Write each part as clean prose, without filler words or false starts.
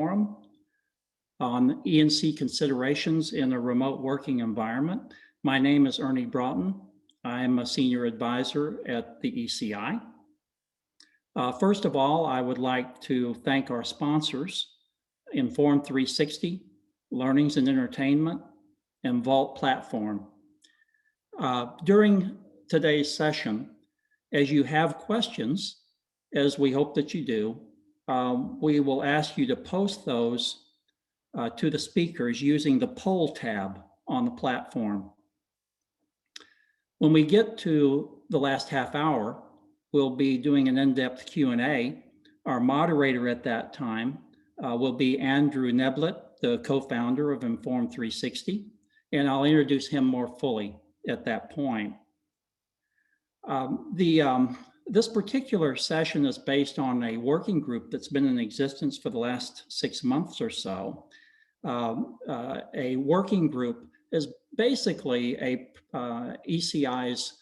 forum on E&C considerations in a remote working environment. My name is Ernie Broughton. I'm a senior advisor at the ECI. First of all, I would like to thank our sponsors, Inform 360, Learnings and Entertainment, and Vault Platform. During today's session, as you have questions, as we hope that you do, we will ask you to post those to the speakers using the poll tab on the platform. When we get to the last half hour, we'll be doing an in-depth Q&A. Our moderator at that time will be Andrew Neblett, the co-founder of Inform 360, and I'll introduce him more fully at that point. This particular session is based on a working group that's been in existence for the last 6 months or so. A working group is basically a ECI's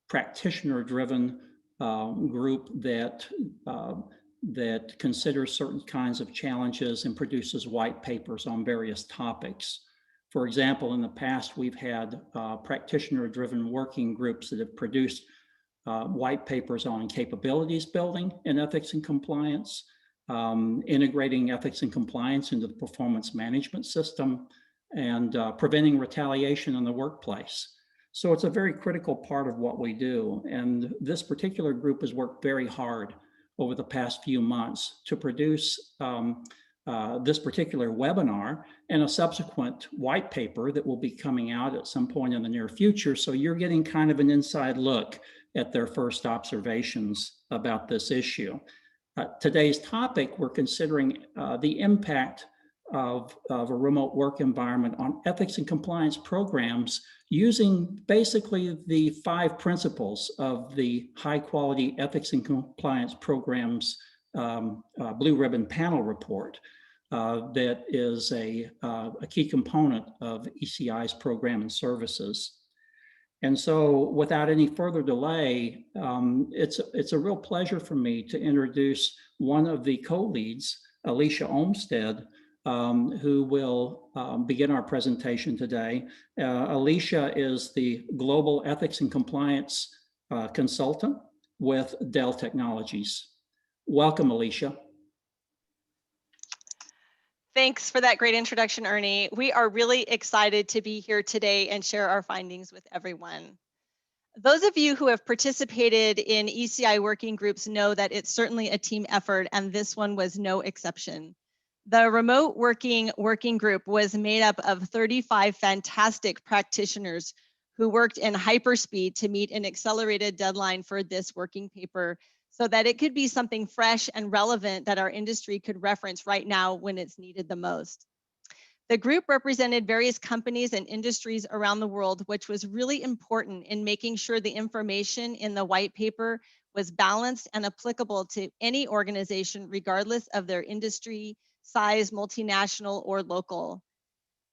practitioner-driven group that considers certain kinds of challenges and produces white papers on various topics. For example, in the past, we've had practitioner-driven working groups that have produced white papers on capabilities building in ethics and compliance, integrating ethics and compliance into the performance management system, and preventing retaliation in the workplace. So it's a very critical part of what we do. And this particular group has worked very hard over the past few months to produce this particular webinar and a subsequent white paper that will be coming out at some point in the near future. So you're getting kind of an inside look at their first observations about this issue. Today's topic, we're considering the impact of a remote work environment on ethics and compliance programs using basically the 5 principles of the high quality ethics and compliance programs Blue Ribbon Panel report that is a key component of ECI's program and services. And so without any further delay, it's a real pleasure for me to introduce one of the co-leads, Alicia Olmsted, who will begin our presentation today. Alicia is the Global Ethics and Compliance Consultant with Dell Technologies. Welcome, Alicia. Thanks for that great introduction, Ernie. We are really excited to be here today and share our findings with everyone. Those of you who have participated in ECI working groups know that it's certainly a team effort, and this one was no exception. The remote working group was made up of 35 fantastic practitioners who worked in hyperspeed to meet an accelerated deadline for this working paper so that it could be something fresh and relevant that our industry could reference right now when it's needed the most. The group represented various companies and industries around the world, which was really important in making sure the information in the white paper was balanced and applicable to any organization, regardless of their industry, size, multinational, or local.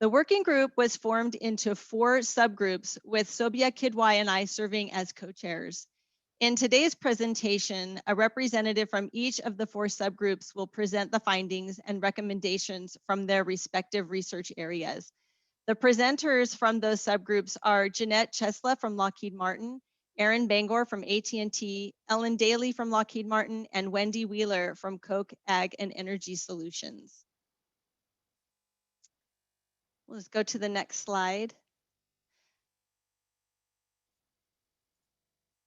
The working group was formed into 4 subgroups, with Sobia Kidwai and I serving as co-chairs. In today's presentation, a representative from each of the 4 subgroups will present the findings and recommendations from their respective research areas. The presenters from those subgroups are Jeanette Chesla from Lockheed Martin, Aaron Bangor from AT&T, Ellen Daly from Lockheed Martin, and Wendy Wheeler from Koch Ag and Energy Solutions. Let's go to the next slide.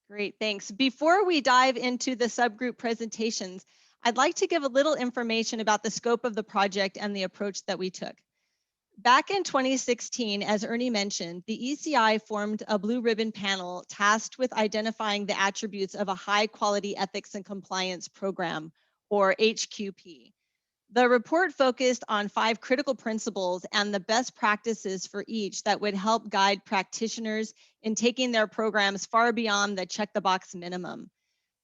Great, thanks. Before we dive into the subgroup presentations, I'd like to give a little information about the scope of the project and the approach that we took. Back in 2016, as Ernie mentioned, the ECI formed a Blue Ribbon panel tasked with identifying the attributes of a high quality ethics and compliance program, or HQP. The report focused on 5 critical principles and the best practices for each that would help guide practitioners in taking their programs far beyond the check the box minimum.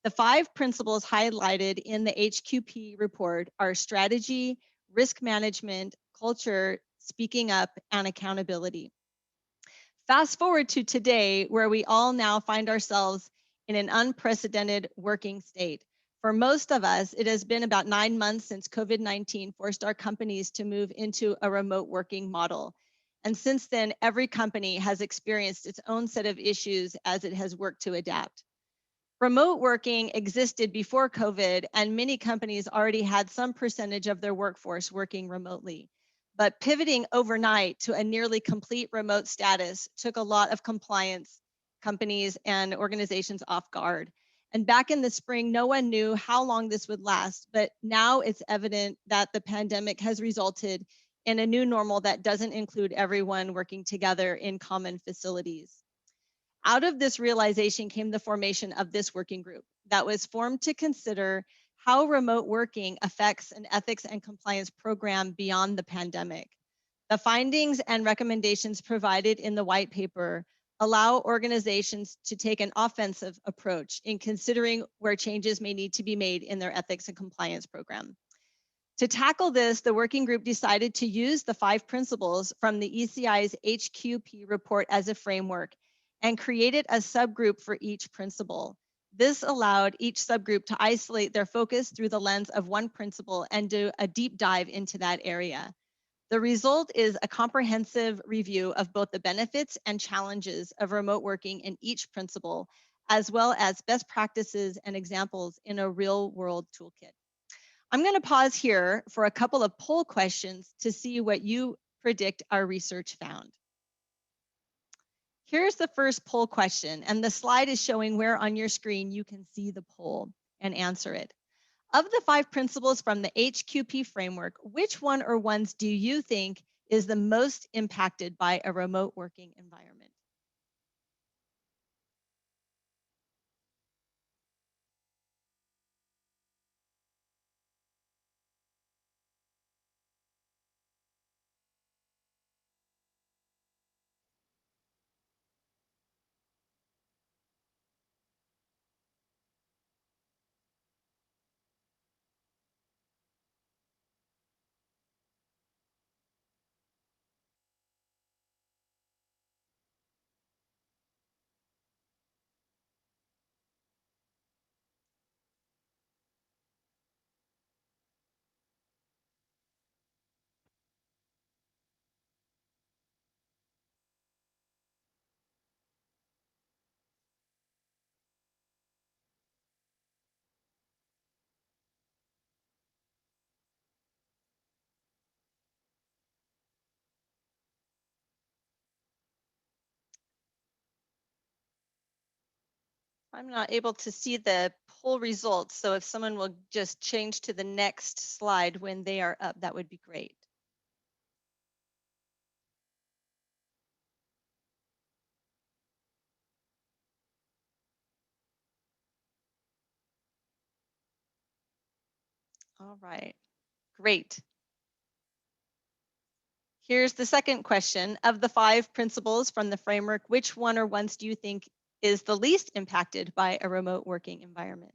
The 5 principles highlighted in the HQP report are strategy, risk management, culture, speaking up, and accountability. Fast forward to today, where we all now find ourselves in an unprecedented working state. For most of us, it has been about 9 months since COVID-19 forced our companies to move into a remote working model. And since then, every company has experienced its own set of issues as it has worked to adapt. Remote working existed before COVID, and many companies already had some percentage of their workforce working remotely. But pivoting overnight to a nearly complete remote status took a lot of compliance companies and organizations off guard. And back in the spring, no one knew how long this would last, but now it's evident that the pandemic has resulted in a new normal that doesn't include everyone working together in common facilities. Out of this realization came the formation of this working group that was formed to consider how remote working affects an ethics and compliance program beyond the pandemic. The findings and recommendations provided in the white paper allow organizations to take an offensive approach in considering where changes may need to be made in their ethics and compliance program. To tackle this, the working group decided to use the 5 principles from the ECI's HQP report as a framework and created a subgroup for each principle. This allowed each subgroup to isolate their focus through the lens of one principle and do a deep dive into that area. The result is a comprehensive review of both the benefits and challenges of remote working in each principle, as well as best practices and examples in a real-world toolkit. I'm going to pause here for a couple of poll questions to see what you predict our research found. Here's the first poll question, and the slide is showing where on your screen you can see the poll and answer it. Of the 5 principles from the HQP framework, which one or ones do you think is the most impacted by a remote working environment? I'm not able to see the poll results, so if someone will just change to the next slide when they are up, that would be great. All right, great. Here's the second question. Of the 5 principles from the framework, which one or ones do you think is the least impacted by a remote working environment?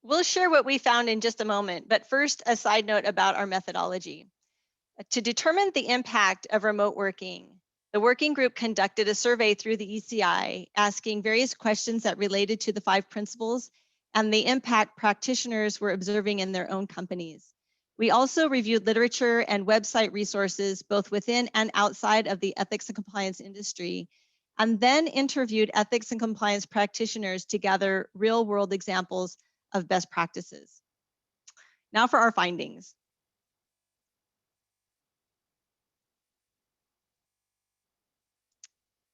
We'll share what we found in just a moment, but first, a side note about our methodology. To determine the impact of remote working, the working group conducted a survey through the ECI, asking various questions that related to the 5 principles and the impact practitioners were observing in their own companies. We also reviewed literature and website resources, both within and outside of the ethics and compliance industry, and then interviewed ethics and compliance practitioners to gather real-world examples of best practices. Now for our findings.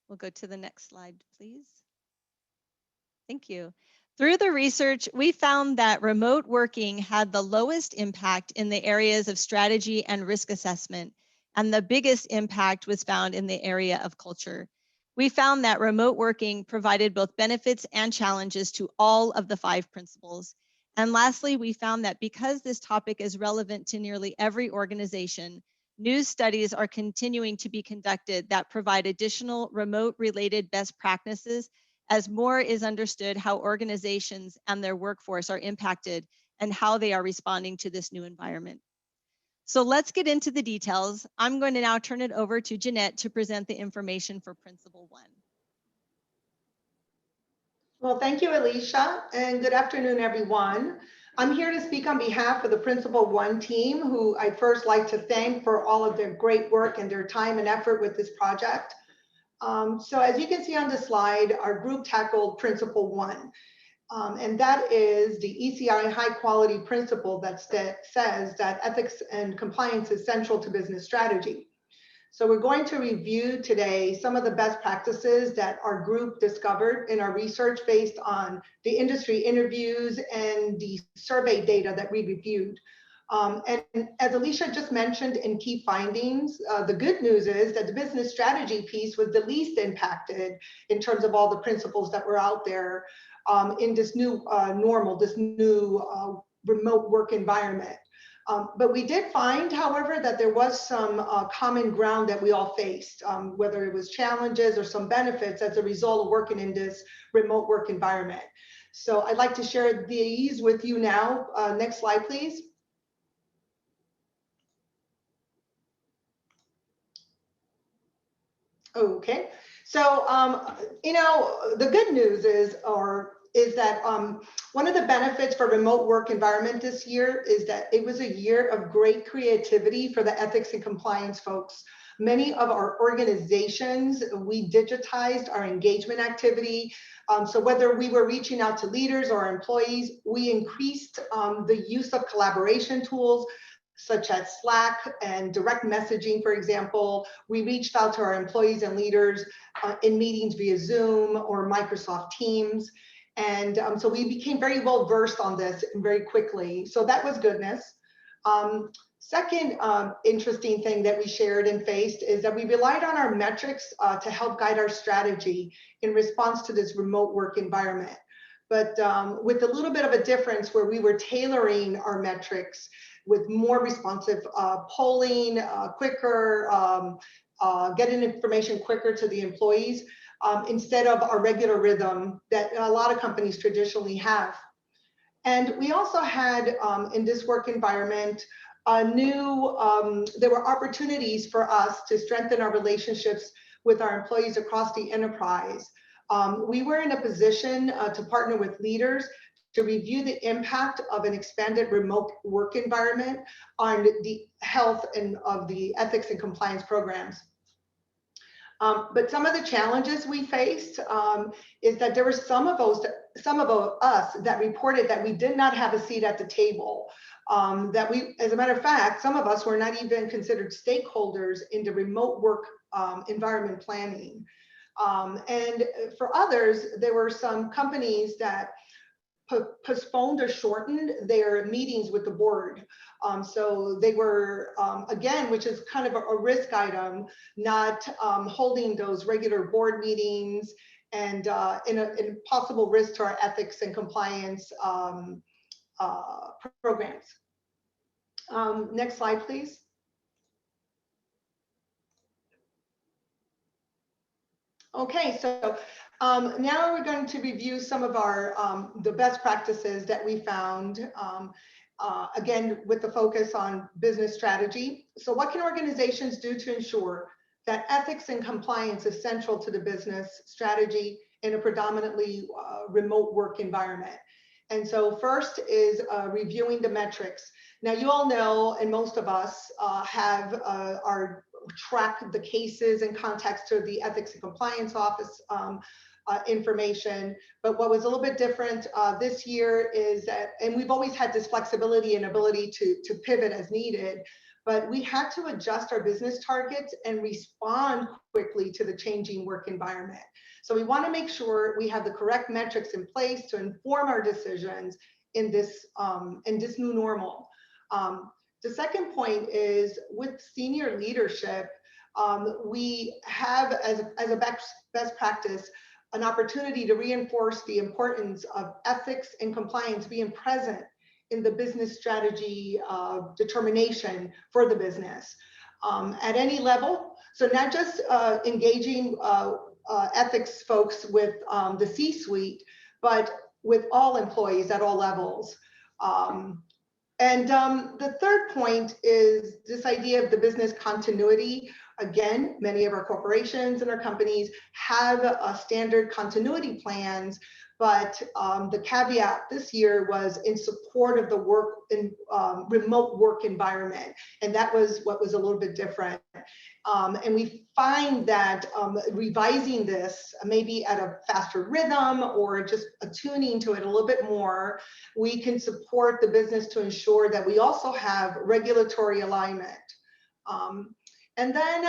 We'll go to the next slide, please. Thank you. Through the research, we found that remote working had the lowest impact in the areas of strategy and risk assessment, and the biggest impact was found in the area of culture. We found that remote working provided both benefits and challenges to all of the 5 principles. And lastly, we found that because this topic is relevant to nearly every organization, new studies are continuing to be conducted that provide additional remote-related best practices as more is understood how organizations and their workforce are impacted and how they are responding to this new environment. So let's get into the details. I'm going to now turn it over to Jeanette to present the information for Principle 1. Well, thank you, Alicia, and good afternoon, everyone. I'm here to speak on behalf of the Principle 1 team, who I'd first like to thank for all of their great work and their time and effort with this project. So as you can see on the slide, our group tackled Principle 1, and that is the ECI high quality principle that says that ethics and compliance is central to business strategy. So we're going to review today some of the best practices that our group discovered in our research based on the industry interviews and the survey data that we reviewed. And as Alicia just mentioned in key findings, the good news is that the business strategy piece was the least impacted in terms of all the principles that were out there in this new normal, this new remote work environment. But we did find, however, that there was some common ground that we all faced, whether it was challenges or some benefits as a result of working in this remote work environment. So I'd like to share these with you now. Next slide, please. Okay, so the good news is that one of the benefits for remote work environment this year is that it was a year of great creativity for the ethics and compliance folks. Many of our organizations, we digitized our engagement activity. So whether we were reaching out to leaders or employees, we increased the use of collaboration tools such as Slack and direct messaging, for example. We reached out to our employees and leaders in meetings via Zoom or Microsoft Teams. And so we became very well versed on this very quickly. So that was goodness. Second interesting thing that we shared and faced is that we relied on our metrics to help guide our strategy in response to this remote work environment. But with a little bit of a difference where we were tailoring our metrics with more responsive polling, quicker, getting information quicker to the employees, instead of our regular rhythm that a lot of companies traditionally have. And we also had, in this work environment, there were opportunities for us to strengthen our relationships with our employees across the enterprise. We were in a position to partner with leaders to review the impact of an expanded remote work environment on the health and of the ethics and compliance programs. But some of the challenges we faced is that there were some of us that reported that we did not have a seat at the table. As a matter of fact, some of us were not even considered stakeholders in the remote work environment planning. And for others, there were some companies that postponed or shortened their meetings with the board. So they were, again, which is kind of a risk item, not holding those regular board meetings and in a possible risk to our ethics and compliance programs. Next slide, please. Okay, so now we're going to review some of our the best practices that we found, again, with the focus on business strategy. So what can organizations do to ensure that ethics and compliance is central to the business strategy in a predominantly remote work environment? And so first is reviewing the metrics. Now you all know, and most of us track the cases and contacts to the Ethics and Compliance Office information. But what was a little bit different this year is that, and we've always had this flexibility and ability to pivot as needed, but we had to adjust our business targets and respond quickly to the changing work environment. So we want to make sure we have the correct metrics in place to inform our decisions in this new normal. The second point is with senior leadership, we have as a best practice an opportunity to reinforce the importance of ethics and compliance being present in the business strategy determination for the business at any level. So not just engaging ethics folks with the C-suite, but with all employees at all levels. The third point is this idea of the business continuity. Again, many of our corporations and our companies have standard continuity plans, but the caveat this year was in support of the remote work environment. And that was what was a little bit different. And we find that revising this maybe at a faster rhythm or just attuning to it a little bit more, we can support the business to ensure that we also have regulatory alignment. And then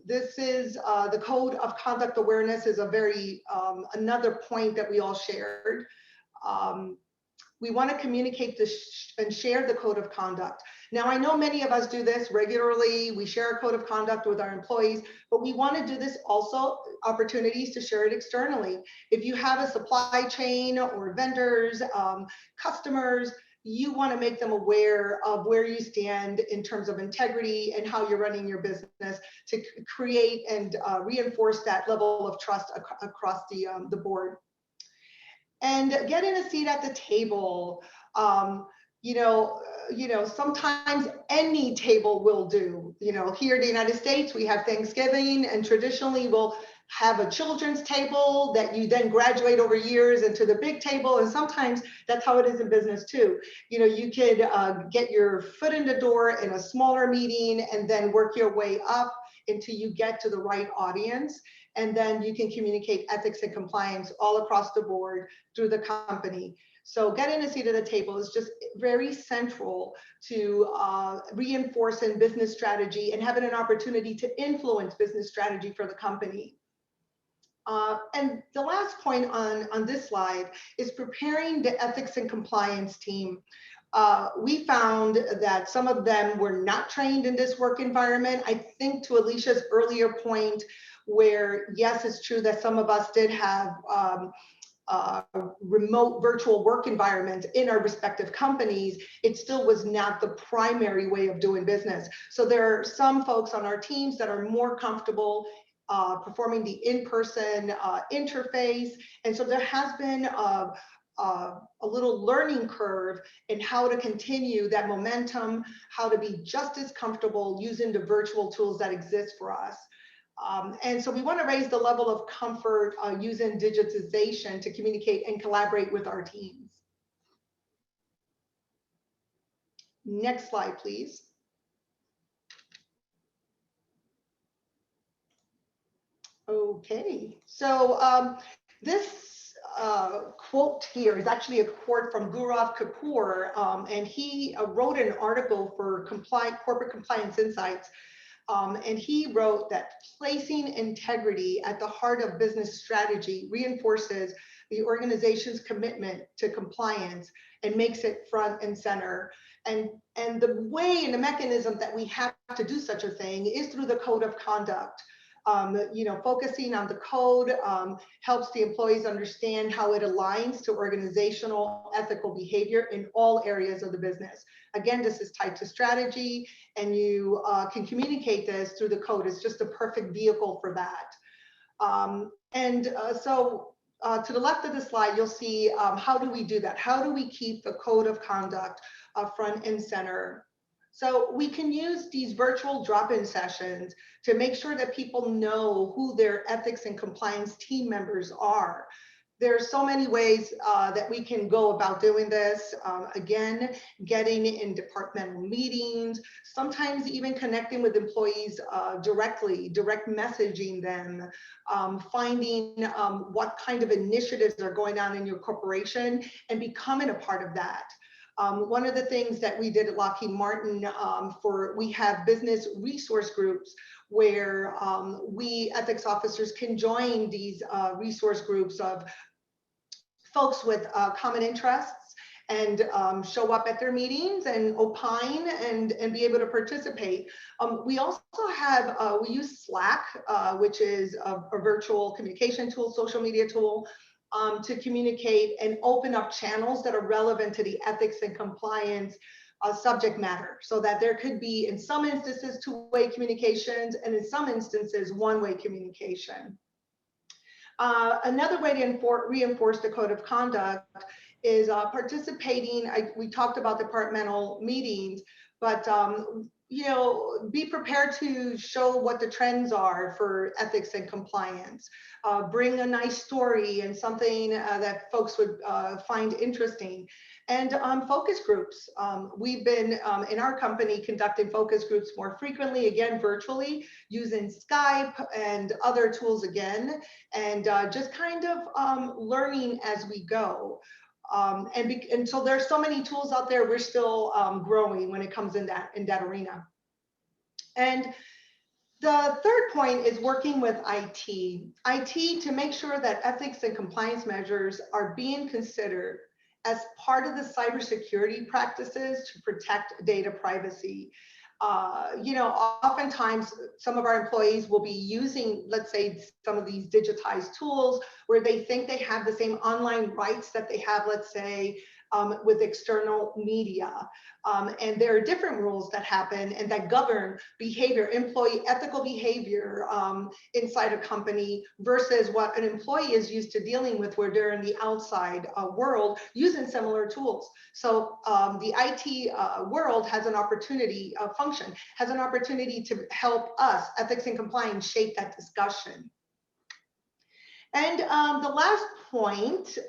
this is the code of conduct awareness is a very, another point that we all shared. We want to communicate this and share the code of conduct. Now, I know many of us do this regularly. We share a code of conduct with our employees, but we want to do this also opportunities to share it externally. If you have a supply chain or vendors, customers, you want to make them aware of where you stand in terms of integrity and how you're running your business to create and reinforce that level of trust across the board. And getting a seat at the table, sometimes any table will do. Here in the United States, we have Thanksgiving, and traditionally we'll have a children's table that you then graduate over years into the big table. And sometimes that's how it is in business too. You could get your foot in the door in a smaller meeting and then work your way up until you get to the right audience. And then you can communicate ethics and compliance all across the board through the company. So getting a seat at the table is just very central to reinforcing business strategy and having an opportunity to influence business strategy for the company. And the last point on this slide is preparing the ethics and compliance team. We found that some of them were not trained in this work environment. I think to Alicia's earlier point, where yes, it's true that some of us did have remote virtual work environment in our respective companies, it still was not the primary way of doing business. So there are some folks on our teams that are more comfortable performing the in-person interface. And so there has been a little learning curve in how to continue that momentum, how to be just as comfortable using the virtual tools that exist for us. And so we want to raise the level of comfort using digitization to communicate and collaborate with our teams. Next slide, please. Okay, so this quote here is actually a quote from Gaurav Kapoor, and he wrote an article for Corporate Compliance Insights. And he wrote that placing integrity at the heart of business strategy reinforces the organization's commitment to compliance and makes it front and center. And the way and the mechanism that we have to do such a thing is through the code of conduct. Focusing on the code helps the employees understand how it aligns to organizational ethical behavior in all areas of the business. Again, this is tied to strategy, and you can communicate this through the code. It's just a perfect vehicle for that. So to the left of the slide, you'll see how do we do that? How do we keep the code of conduct front and center? So we can use these virtual drop-in sessions to make sure that people know who their ethics and compliance team members are. there's so many ways that we can go about doing this. Again, getting in departmental meetings, sometimes even connecting with employees directly, direct messaging them, finding what kind of initiatives are going on in your corporation and becoming a part of that. One of the things that we did at Lockheed Martin, we have business resource groups where we ethics officers can join these resource groups of folks with common interests and show up at their meetings and opine and be able to participate. We also have, we use Slack, which is a virtual communication tool, social media tool, to communicate and open up channels that are relevant to the ethics and compliance subject matter, so that there could be, in some instances, two-way communications, and in some instances, one-way communication. Another way to reinforce the code of conduct is participating. We talked about departmental meetings, but you know, be prepared to show what the trends are for ethics and compliance. Bring a nice story and something that folks would find interesting. And focus groups. We've been in our company conducting focus groups more frequently, again, virtually, using Skype and other tools again, and just kind of learning as we go. And so there's so many tools out there, we're still growing when it comes in that arena. And the third point is working with IT to make sure that ethics and compliance measures are being considered as part of the cybersecurity practices to protect data privacy. You know, oftentimes some of our employees will be using, let's say, some of these digitized tools where they think they have the same online rights that they have, let's say, with external media. And there are different rules that happen and that govern behavior, employee ethical behavior inside a company versus what an employee is used to dealing with where they're in the outside world using similar tools. So the IT world has an opportunity, has an opportunity to help us, ethics and compliance, shape that discussion. And the last point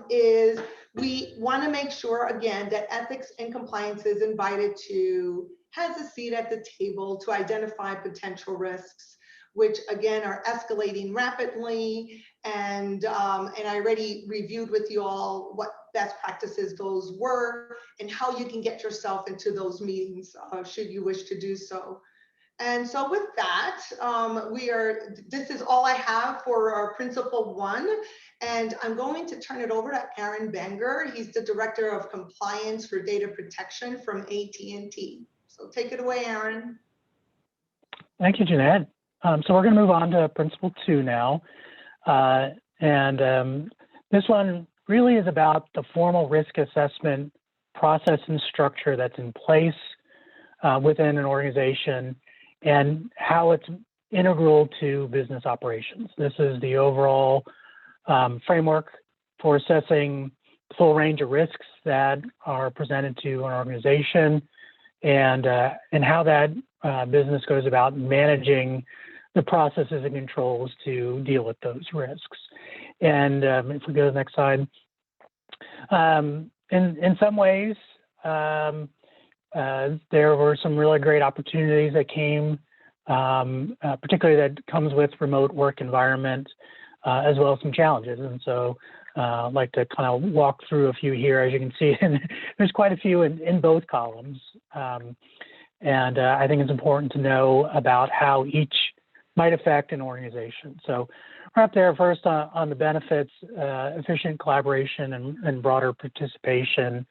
is we want to make sure, again, that ethics and compliance is invited to, has a seat at the table to identify potential risks, which again are escalating rapidly. And I already reviewed with you all what best practices those were and how you can get yourself into those meetings should you wish to do so. And so with that, this is all I have for our principle 1. And I'm going to turn it over to Aaron Benger. He's the Director of Compliance for Data Protection from AT&T. So take it away, Aaron. Thank you, Jeanette. So we're going to move on to principle 2 now. This one really is about the formal risk assessment process and structure that's in place within an organization and how it's integral to business operations. This is the overall framework for assessing the full range of risks that are presented to an organization and how that business goes about managing the processes and controls to deal with those risks. And if we go to the next slide, in some ways, there were some really great opportunities that came, particularly that comes with remote work environment, as well as some challenges. And so I'd like to kind of walk through a few here. As you can see, there's quite a few in both columns. And I think it's important to know about how each might affect an organization. So we're up there first on the benefits, efficient collaboration and broader participation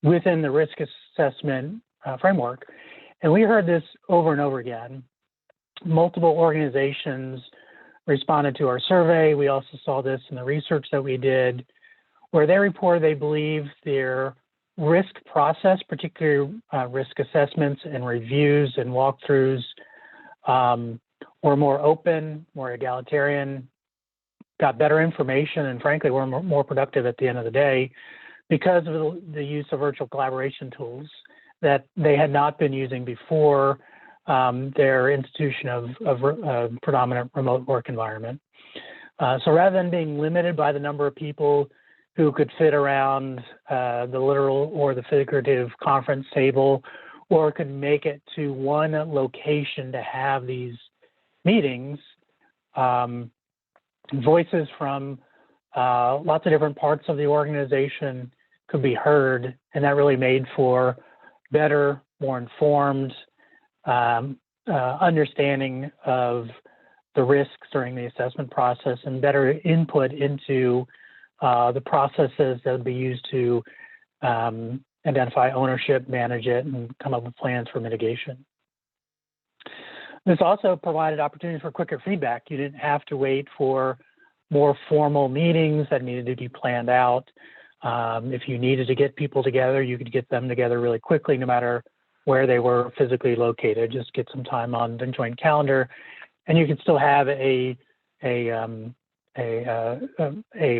within the risk assessment framework. And we heard this over and over again. Multiple organizations responded to our survey. We also saw this in the research that we did, where they reported they believe their risk process, particularly risk assessments and reviews and walkthroughs, were more open, more egalitarian, got better information, and frankly, were more productive at the end of the day because of the use of virtual collaboration tools that they had not been using before their institution of predominant remote work environment. So rather than being limited by the number of people who could fit around the literal or the figurative conference table, or could make it to one location to have these meetings, voices from lots of different parts of the organization could be heard, and that really made for better, more informed understanding of the risks during the assessment process and better input into the processes that would be used to identify ownership, manage it, and come up with plans for mitigation. This also provided opportunities for quicker feedback. You didn't have to wait for more formal meetings that needed to be planned out. If you needed to get people together, you could get them together really quickly, no matter where they were physically located. Just get some time on the joint calendar, and you could still have a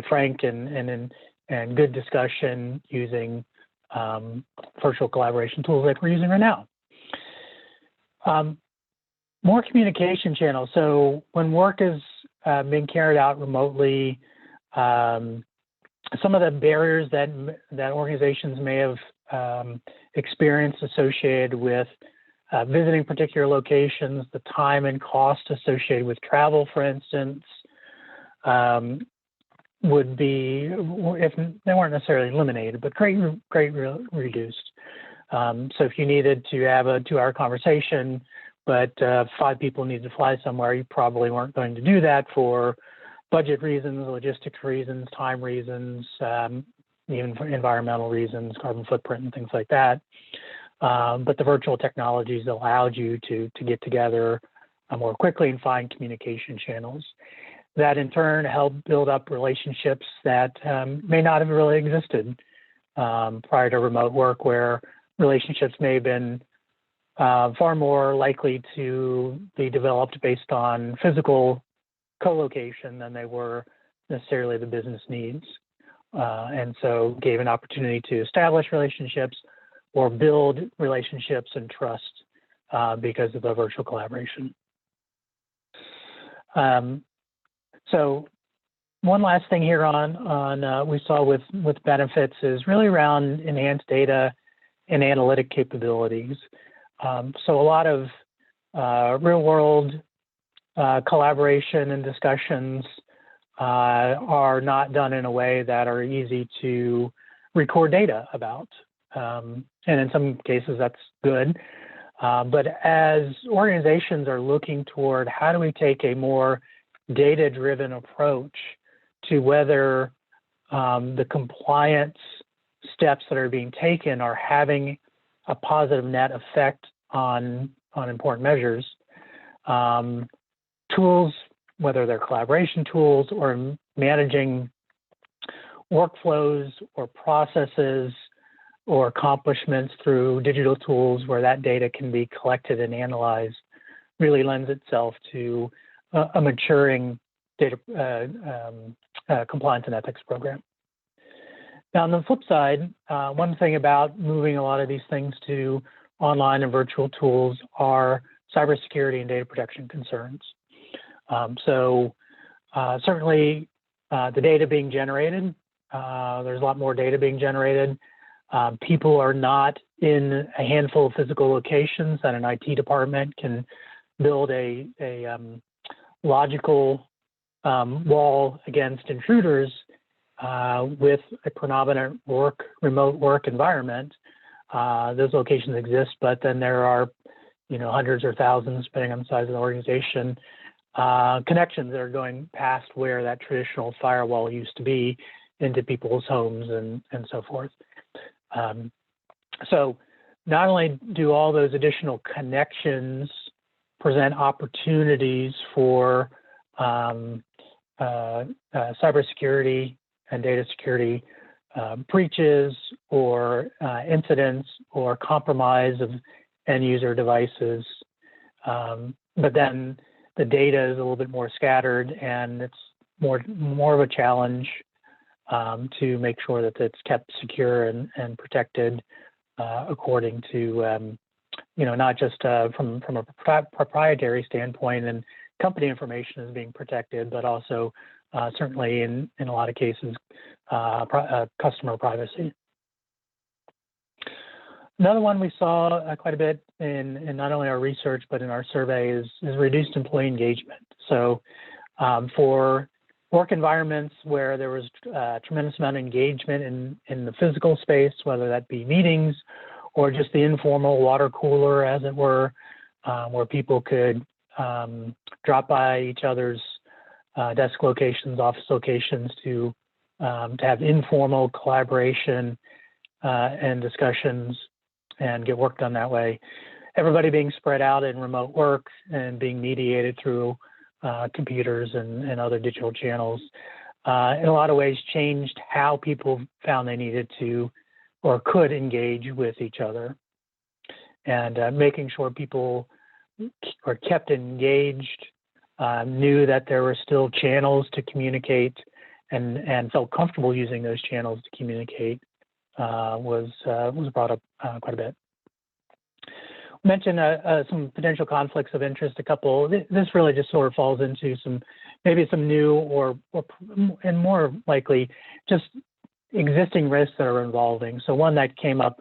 frank and good discussion using virtual collaboration tools like we're using right now. More communication channels. So when work is being carried out remotely, some of the barriers that organizations may have experienced associated with visiting particular locations, the time and cost associated with travel, for instance, would be, if they weren't necessarily eliminated, but greatly reduced. So if you needed to have a 2-hour conversation, but 5 people needed to fly somewhere, you probably weren't going to do that for budget reasons, logistics reasons, time reasons, even for environmental reasons, carbon footprint and things like that. But the virtual technologies allowed you to get together more quickly and find communication channels. That in turn helped build up relationships that may not have really existed prior to remote work, where relationships may have been far more likely to be developed based on physical co-location than they were necessarily the business needs. And so gave an opportunity to establish relationships or build relationships and trust because of the virtual collaboration. So one last thing here on we saw with benefits is really around enhanced data and analytic capabilities. So a lot of real world collaboration and discussions are not done in a way that are easy to record data about. And in some cases that's good. But as organizations are looking toward how do we take a more data-driven approach to whether the compliance steps that are being taken are having a positive net effect on important measures, tools, whether they're collaboration tools or managing workflows or processes or accomplishments through digital tools where that data can be collected and analyzed, really lends itself to a maturing data compliance and ethics program. Now, on the flip side, one thing about moving a lot of these things to online and virtual tools are cybersecurity and data protection concerns. Certainly the data being generated, there's a lot more data being generated. People are not in a handful of physical locations that an IT department can build a logical wall against intruders with a predominant remote work environment. Those locations exist, but then there are, hundreds or thousands, depending on the size of the organization, connections that are going past where that traditional firewall used to be into people's homes and so forth. So not only do all those additional connections present opportunities for cybersecurity and data security breaches or incidents or compromise of end user devices, but then the data is a little bit more scattered, and it's more of a challenge to make sure that it's kept secure and protected according to not just from a proprietary standpoint and company information is being protected, but also certainly in a lot of cases, customer privacy. Another one we saw quite a bit in not only our research, but in our survey is reduced employee engagement. So for work environments where there was a tremendous amount of engagement in the physical space, whether that be meetings or just the informal water cooler, as it were, where people could drop by each other's desk locations, office locations to have informal collaboration and discussions and get work done that way. Everybody being spread out in remote work and being mediated through computers and other digital channels, in a lot of ways changed how people found they needed to or could engage with each other. And making sure people were kept engaged, knew that there were still channels to communicate and felt comfortable using those channels to communicate was brought up quite a bit. Mentioned some potential conflicts of interest. A couple. This really just sort of falls into maybe some new or and more likely just existing risks that are evolving. So one that came up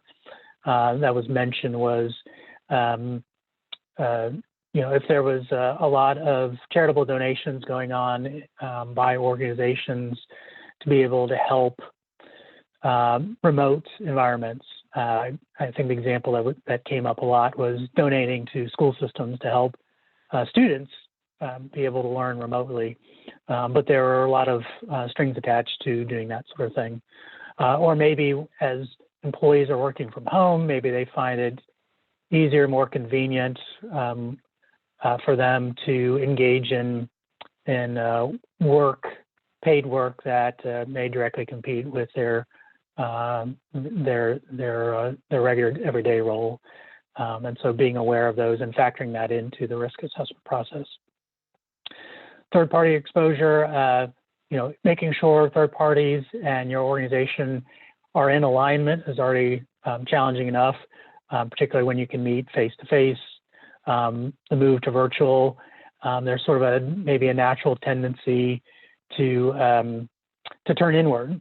that was mentioned was if there was a lot of charitable donations going on by organizations to be able to help remote environments. I think the example that came up a lot was donating to school systems to help students be able to learn remotely. But there are a lot of strings attached to doing that sort of thing. Or maybe as employees are working from home, maybe they find it easier, more convenient for them to engage in paid work that may directly compete with their regular everyday role, and so being aware of those and factoring that into the risk assessment process. Third-party exposure, making sure third parties and your organization are in alignment is already challenging enough, particularly when you can meet face-to-face. The move to virtual, there's sort of maybe a natural tendency to turn inward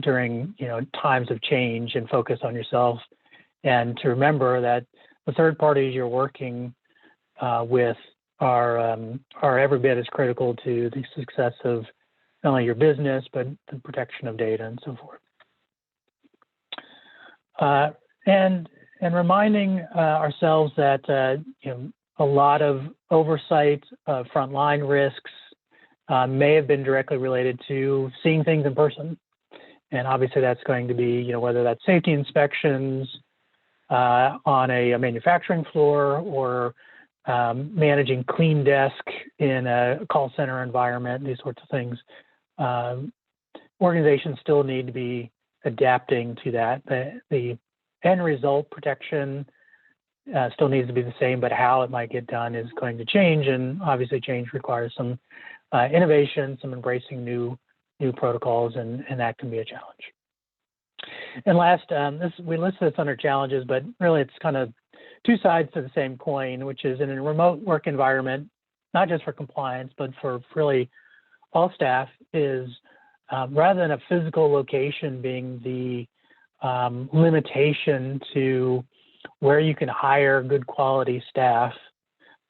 during times of change and focus on yourself, and to remember that the third parties you're working with are every bit as critical to the success of not only your business but the protection of data and so forth. And reminding ourselves that a lot of oversight of frontline risks may have been directly related to seeing things in person. And obviously that's going to be, whether that's safety inspections on a manufacturing floor or managing clean desk in a call center environment, these sorts of things. Organizations still need to be adapting to that. The end result, protection, still needs to be the same, but how it might get done is going to change. And obviously change requires some innovation, some embracing new protocols, and that can be a challenge. And last, we listed this under challenges, but really it's kind of two sides to the same coin, which is in a remote work environment, not just for compliance, but for really all staff, is rather than a physical location being the limitation to where you can hire good quality staff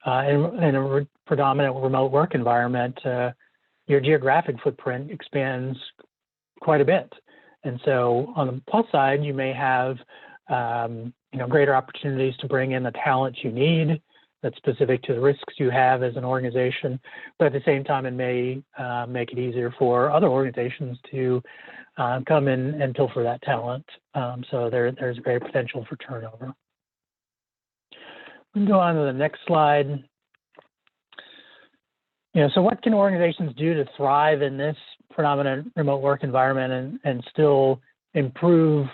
in a predominant remote work environment, your geographic footprint expands quite a bit. And so on the plus side, you may have greater opportunities to bring in the talent you need that's specific to the risks you have as an organization, but at the same time, it may make it easier for other organizations to come in and pilfer that talent. So there's great potential for turnover. We can go on to the next slide. So what can organizations do to thrive in this predominant remote work environment and still improve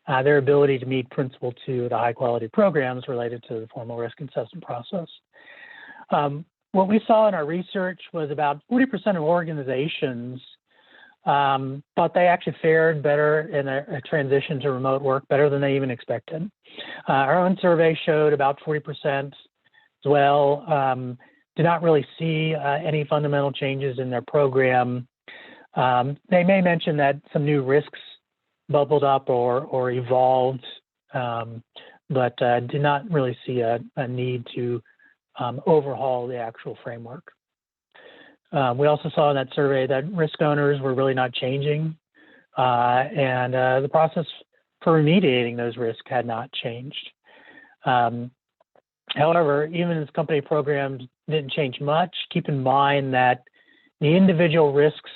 their ability to meet Principle 2, the high quality programs related to the formal risk assessment process? What we saw in our research was about 40% of organizations thought they actually fared better in a transition to remote work, better than they even expected. Our own survey showed about 40% as well did not really see any fundamental changes in their program They may mention that some new risks bubbled up or evolved, but did not really see a need to overhaul the actual framework. We also saw in that survey that risk owners were really not changing, and the process for remediating those risks had not changed. However, even as company programs didn't change much, keep in mind that the individual risks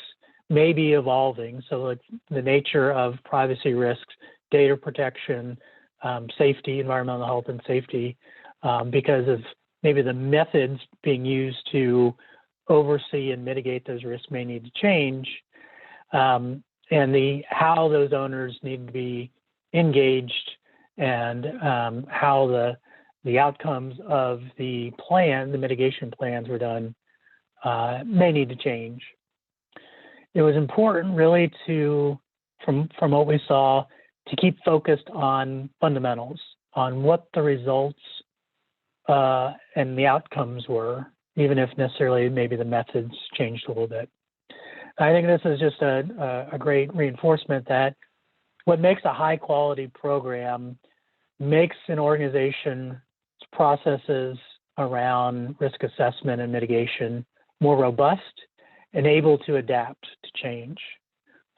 may be evolving. So like the nature of privacy risks, data protection, safety, environmental health and safety, because of maybe the methods being used to oversee and mitigate those risks may need to change. And how those owners need to be engaged and how the outcomes of the plan, the mitigation plans were done, may need to change. It was important really to, from what we saw, to keep focused on fundamentals, on what the results and the outcomes were, even if necessarily maybe the methods changed a little bit. I think this is just a great reinforcement that what makes a high quality program makes an organization's processes around risk assessment and mitigation more robust and able to adapt to change.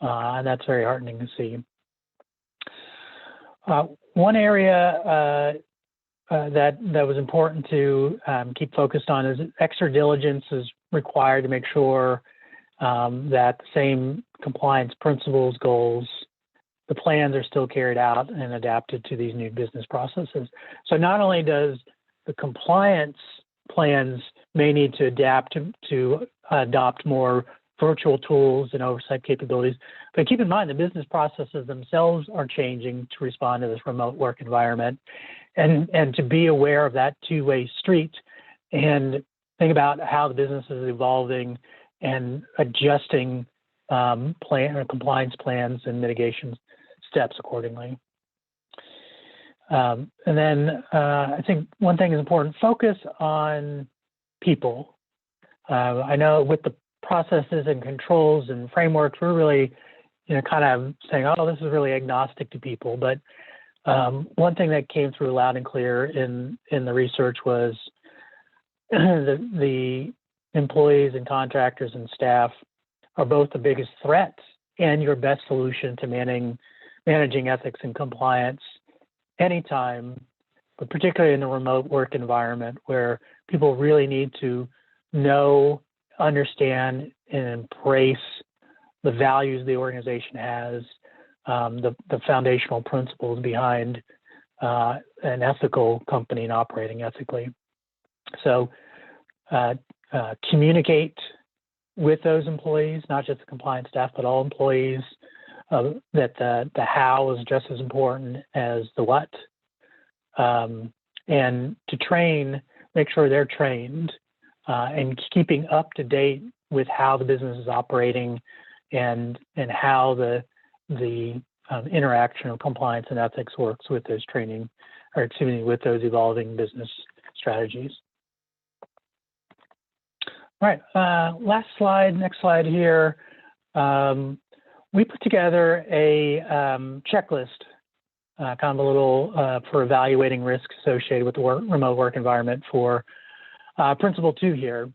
And that's very heartening to see. One area that was important to keep focused on is extra diligence is required to make sure that the same compliance principles, goals, the plans are still carried out and adapted to these new business processes. So not only does the compliance plans may need to adapt to adopt more virtual tools and oversight capabilities, but keep in mind the business processes themselves are changing to respond to this remote work environment, and to be aware of that two-way street and think about how the business is evolving and adjusting compliance plans and mitigation steps accordingly. And then I think one thing is important, focus on people. I know with the processes and controls and frameworks, we're really, kind of saying, oh, this is really agnostic to people. But one thing that came through loud and clear in the research was the employees and contractors and staff are both the biggest threat and your best solution to managing ethics and compliance anytime, but particularly in a remote work environment where people really need to know, understand, and embrace the values the organization has, the foundational principles behind an ethical company and operating ethically. So communicate with those employees, not just the compliance staff, but all employees, that the how is just as important as the what. And to train, make sure they're trained and keeping up to date with how the business is operating and how the interaction of compliance and ethics works with those training, or excuse me, with those evolving business strategies. All right, last slide, next slide here. We put together a checklist, kind of a little for evaluating risks associated with the remote work environment for Principle 2 here.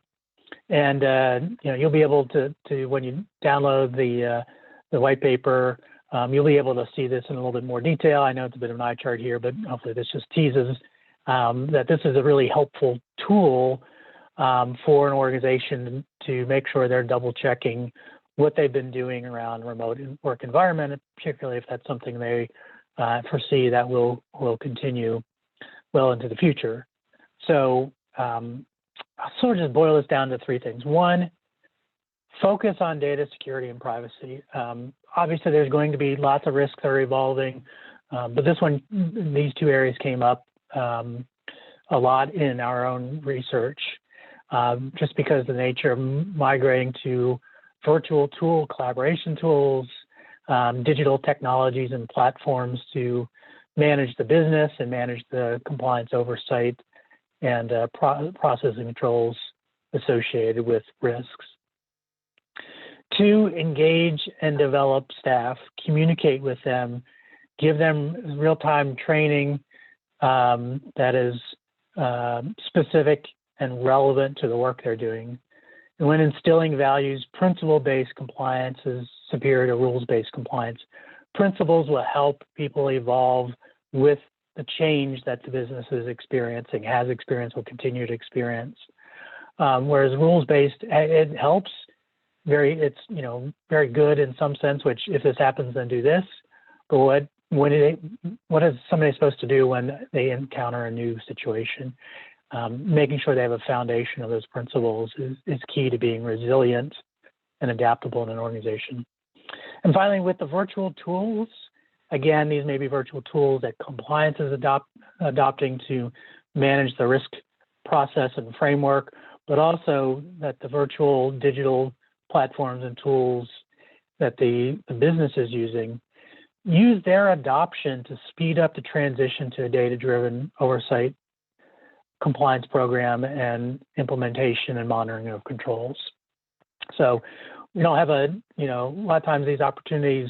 And you'll be able to when you download the white paper, you'll be able to see this in a little bit more detail. I know it's a bit of an eye chart here, but hopefully this just teases that this is a really helpful tool for an organization to make sure they're double checking what they've been doing around remote work environment, particularly if that's something they foresee that will continue well into the future. So I'll sort of just boil this down to three things. One, focus on data security and privacy. Obviously, there's going to be lots of risks that are evolving, but these two areas came up a lot in our own research, just because of the nature of migrating to virtual tool collaboration tools, digital technologies and platforms to manage the business and manage the compliance oversight and process and controls associated with risks. 2, engage and develop staff, communicate with them, give them real-time training that is specific and relevant to the work they're doing. And when instilling values, principle-based compliance is superior to rules-based compliance. Principles will help people evolve with the change that the business is experiencing, has experienced, will continue to experience. Whereas rules-based, it helps. It's very good in some sense. Which if this happens, then do this. But what is somebody supposed to do when they encounter a new situation? Making sure they have a foundation of those principles is key to being resilient and adaptable in an organization. And finally, with the virtual tools, again, these may be virtual tools that compliance is adopting to manage the risk process and framework, but also that the virtual digital platforms and tools that the business is using, use their adoption to speed up the transition to a data-driven oversight compliance program and implementation and monitoring of controls. So we don't have a lot of times these opportunities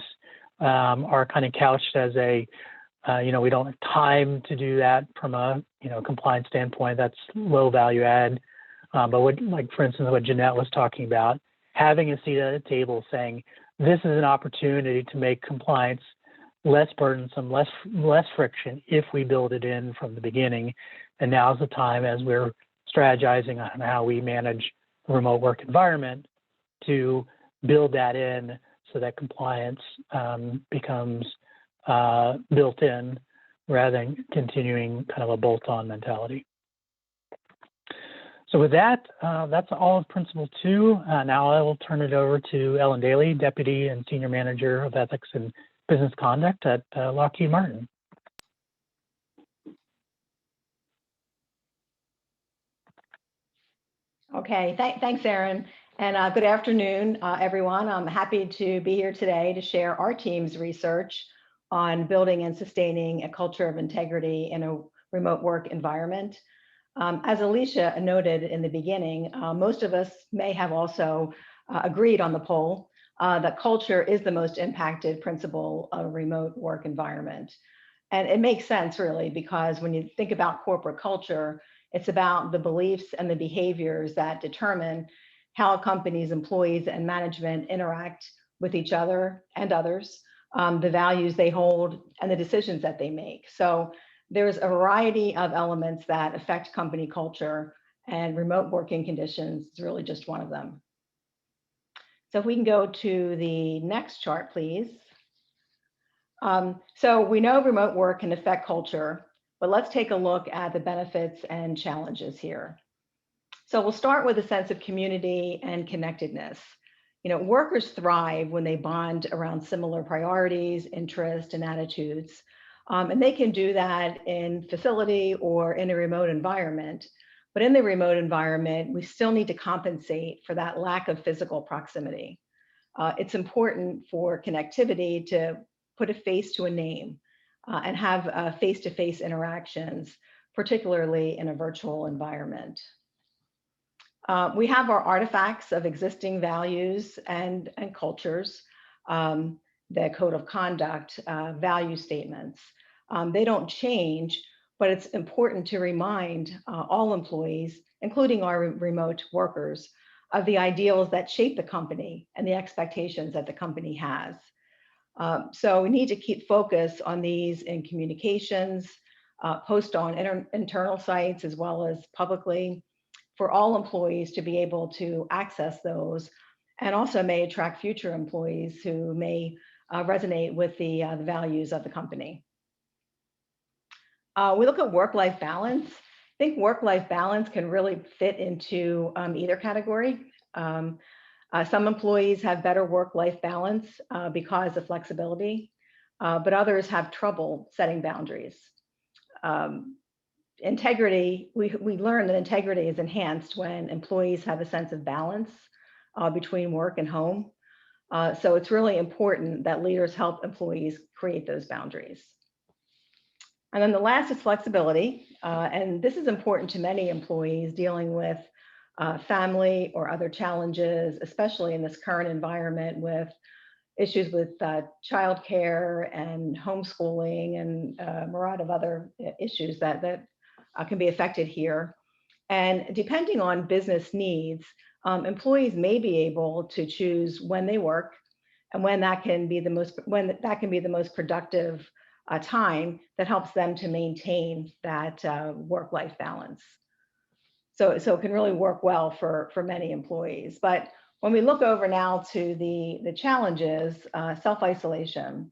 are kind of couched as we don't have time to do that from a compliance standpoint. That's low value add. But for instance, what Jeanette was talking about, having a seat at the table saying, this is an opportunity to make compliance less burdensome, less friction if we build it in from the beginning. And now's the time, as we're strategizing on how we manage the remote work environment, to build that in so that compliance becomes built in rather than continuing kind of a bolt-on mentality. So with that, that's all of Principle 2. Now I will turn it over to Ellen Daly, Deputy and Senior Manager of Ethics and Business Conduct at Lockheed Martin. Okay, thanks, Aaron. And good afternoon, everyone. I'm happy to be here today to share our team's research on building and sustaining a culture of integrity in a remote work environment. As Alicia noted in the beginning, most of us may have also agreed on the poll that culture is the most impacted principle of a remote work environment. And it makes sense, really, because when you think about corporate culture, it's about the beliefs and the behaviors that determine how a company's employees and management interact with each other and others, the values they hold, and the decisions that they make. So there's a variety of elements that affect company culture, and remote working conditions is really just one of them. So if we can go to the next chart, please. So we know remote work can affect culture, but let's take a look at the benefits and challenges here. So we'll start with a sense of community and connectedness. Workers thrive when they bond around similar priorities, interests, and attitudes. And they can do that in facility or in a remote environment. But in the remote environment, we still need to compensate for that lack of physical proximity. It's important for connectivity to put a face to a name and have face-to-face interactions, particularly in a virtual environment. We have our artifacts of existing values and cultures, the code of conduct, value statements. They don't change, but it's important to remind all employees, including our remote workers, of the ideals that shape the company and the expectations that the company has. So we need to keep focus on these in communications, post on internal sites as well as publicly, for all employees to be able to access those, and also may attract future employees who may resonate with the values of the company. We look at work-life balance. I think work-life balance can really fit into either category. Some employees have better work-life balance because of flexibility, but others have trouble setting boundaries. Integrity, we learn that integrity is enhanced when employees have a sense of balance between work and home. So it's really important that leaders help employees create those boundaries. And then the last is flexibility. And this is important to many employees dealing with family or other challenges, especially in this current environment with issues with childcare and homeschooling and a myriad of other issues that can be affected here. And depending on business needs, employees may be able to choose when they work and when that can be the most productive time that helps them to maintain that work-life balance. So it can really work well for many employees. But when we look over now to the challenges, self-isolation,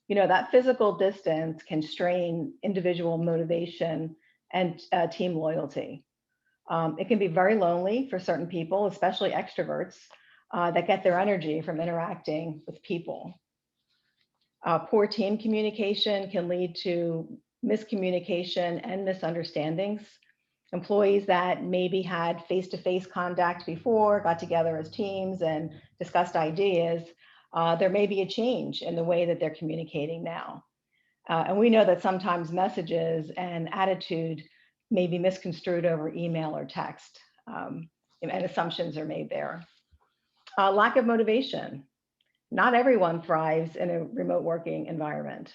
that physical distance can strain individual motivation and team loyalty. It can be very lonely for certain people, especially extroverts, that get their energy from interacting with people. Poor team communication can lead to miscommunication and misunderstandings. Employees that maybe had face-to-face contact before, got together as teams and discussed ideas, there may be a change in the way that they're communicating now. And we know that sometimes messages and attitude may be misconstrued over email or text, and assumptions are made there. Lack of motivation. Not everyone thrives in a remote working environment.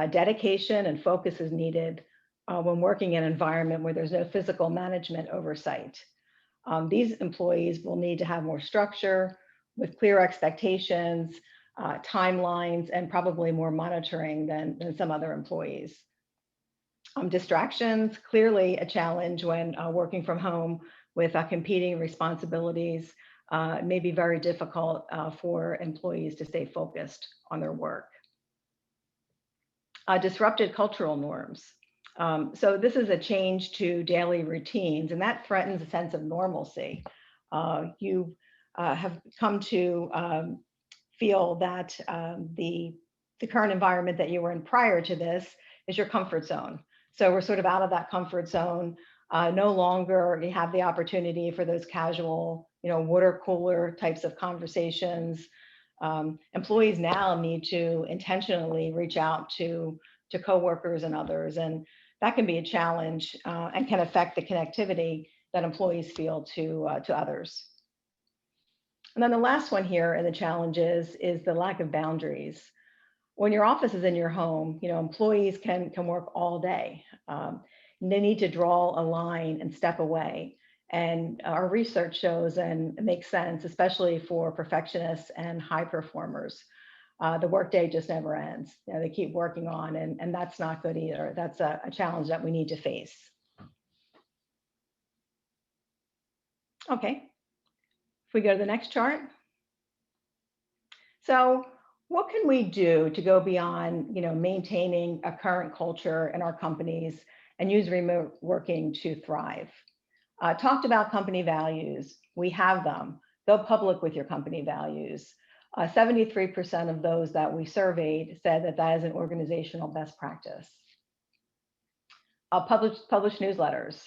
Dedication and focus is needed when working in an environment where there's no physical management oversight. These employees will need to have more structure with clear expectations, timelines, and probably more monitoring than some other employees. Distractions, clearly a challenge when working from home with competing responsibilities. It may be very difficult for employees to stay focused on their work. Disrupted cultural norms. So this is a change to daily routines, and that threatens a sense of normalcy. You have come to feel that the current environment that you were in prior to this is your comfort zone. So we're sort of out of that comfort zone. No longer you have the opportunity for those casual, water cooler types of conversations. Employees now need to intentionally reach out to coworkers and others, and that can be a challenge and can affect the connectivity that employees feel to others. And then the last one here in the challenges is the lack of boundaries. When your office is in your home, employees can work all day. They need to draw a line and step away. And our research shows, and it makes sense, especially for perfectionists and high performers, the workday just never ends. They keep working on, and that's not good either. That's a challenge that we need to face. Okay, if we go to the next chart. So what can we do to go beyond, maintaining a current culture in our companies and use remote working to thrive? Talked about company values. We have them. Go public with your company values. 73% of those that we surveyed said that is an organizational best practice. Publish newsletters.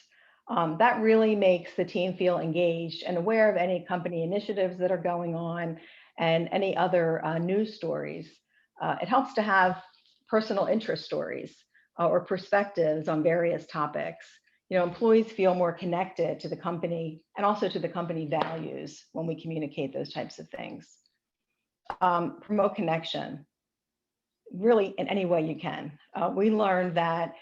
That really makes the team feel engaged and aware of any company initiatives that are going on and any other news stories. It helps to have personal interest stories or perspectives on various topics. Employees feel more connected to the company and also to the company values when we communicate those types of things. Promote connection, really in any way you can. We learned that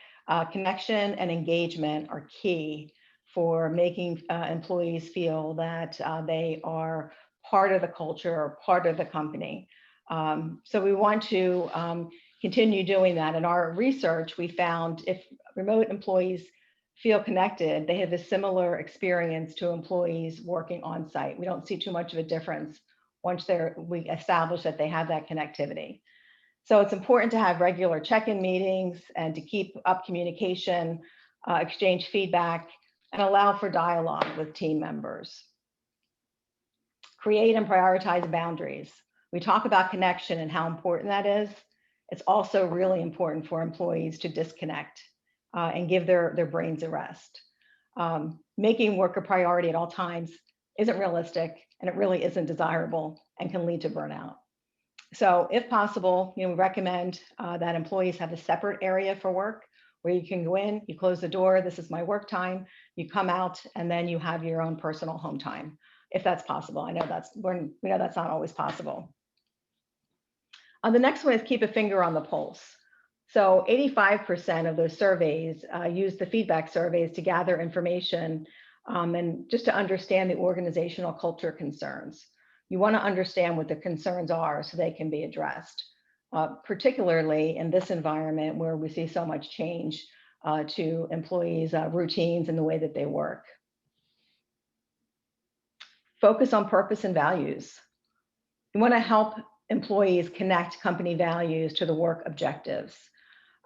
connection and engagement are key for making employees feel that they are part of the culture or part of the company. So we want to continue doing that. In our research, we found if remote employees feel connected, they have a similar experience to employees working on site. We don't see too much of a difference once we establish that they have that connectivity. So it's important to have regular check-in meetings and to keep up communication, exchange feedback, and allow for dialogue with team members. Create and prioritize boundaries. We talk about connection and how important that is. It's also really important for employees to disconnect and give their brains a rest. Making work a priority at all times isn't realistic, and it really isn't desirable and can lead to burnout. So if possible, we recommend that employees have a separate area for work where you can go in, you close the door, this is my work time, you come out, and then you have your own personal home time, if that's possible. I know we know that's not always possible. The next one is keep a finger on the pulse. So 85% of those surveys use the feedback surveys to gather information and just to understand the organizational culture concerns. You want to understand what the concerns are so they can be addressed, particularly in this environment where we see so much change to employees' routines and the way that they work. Focus on purpose and values. You want to help employees connect company values to the work objectives.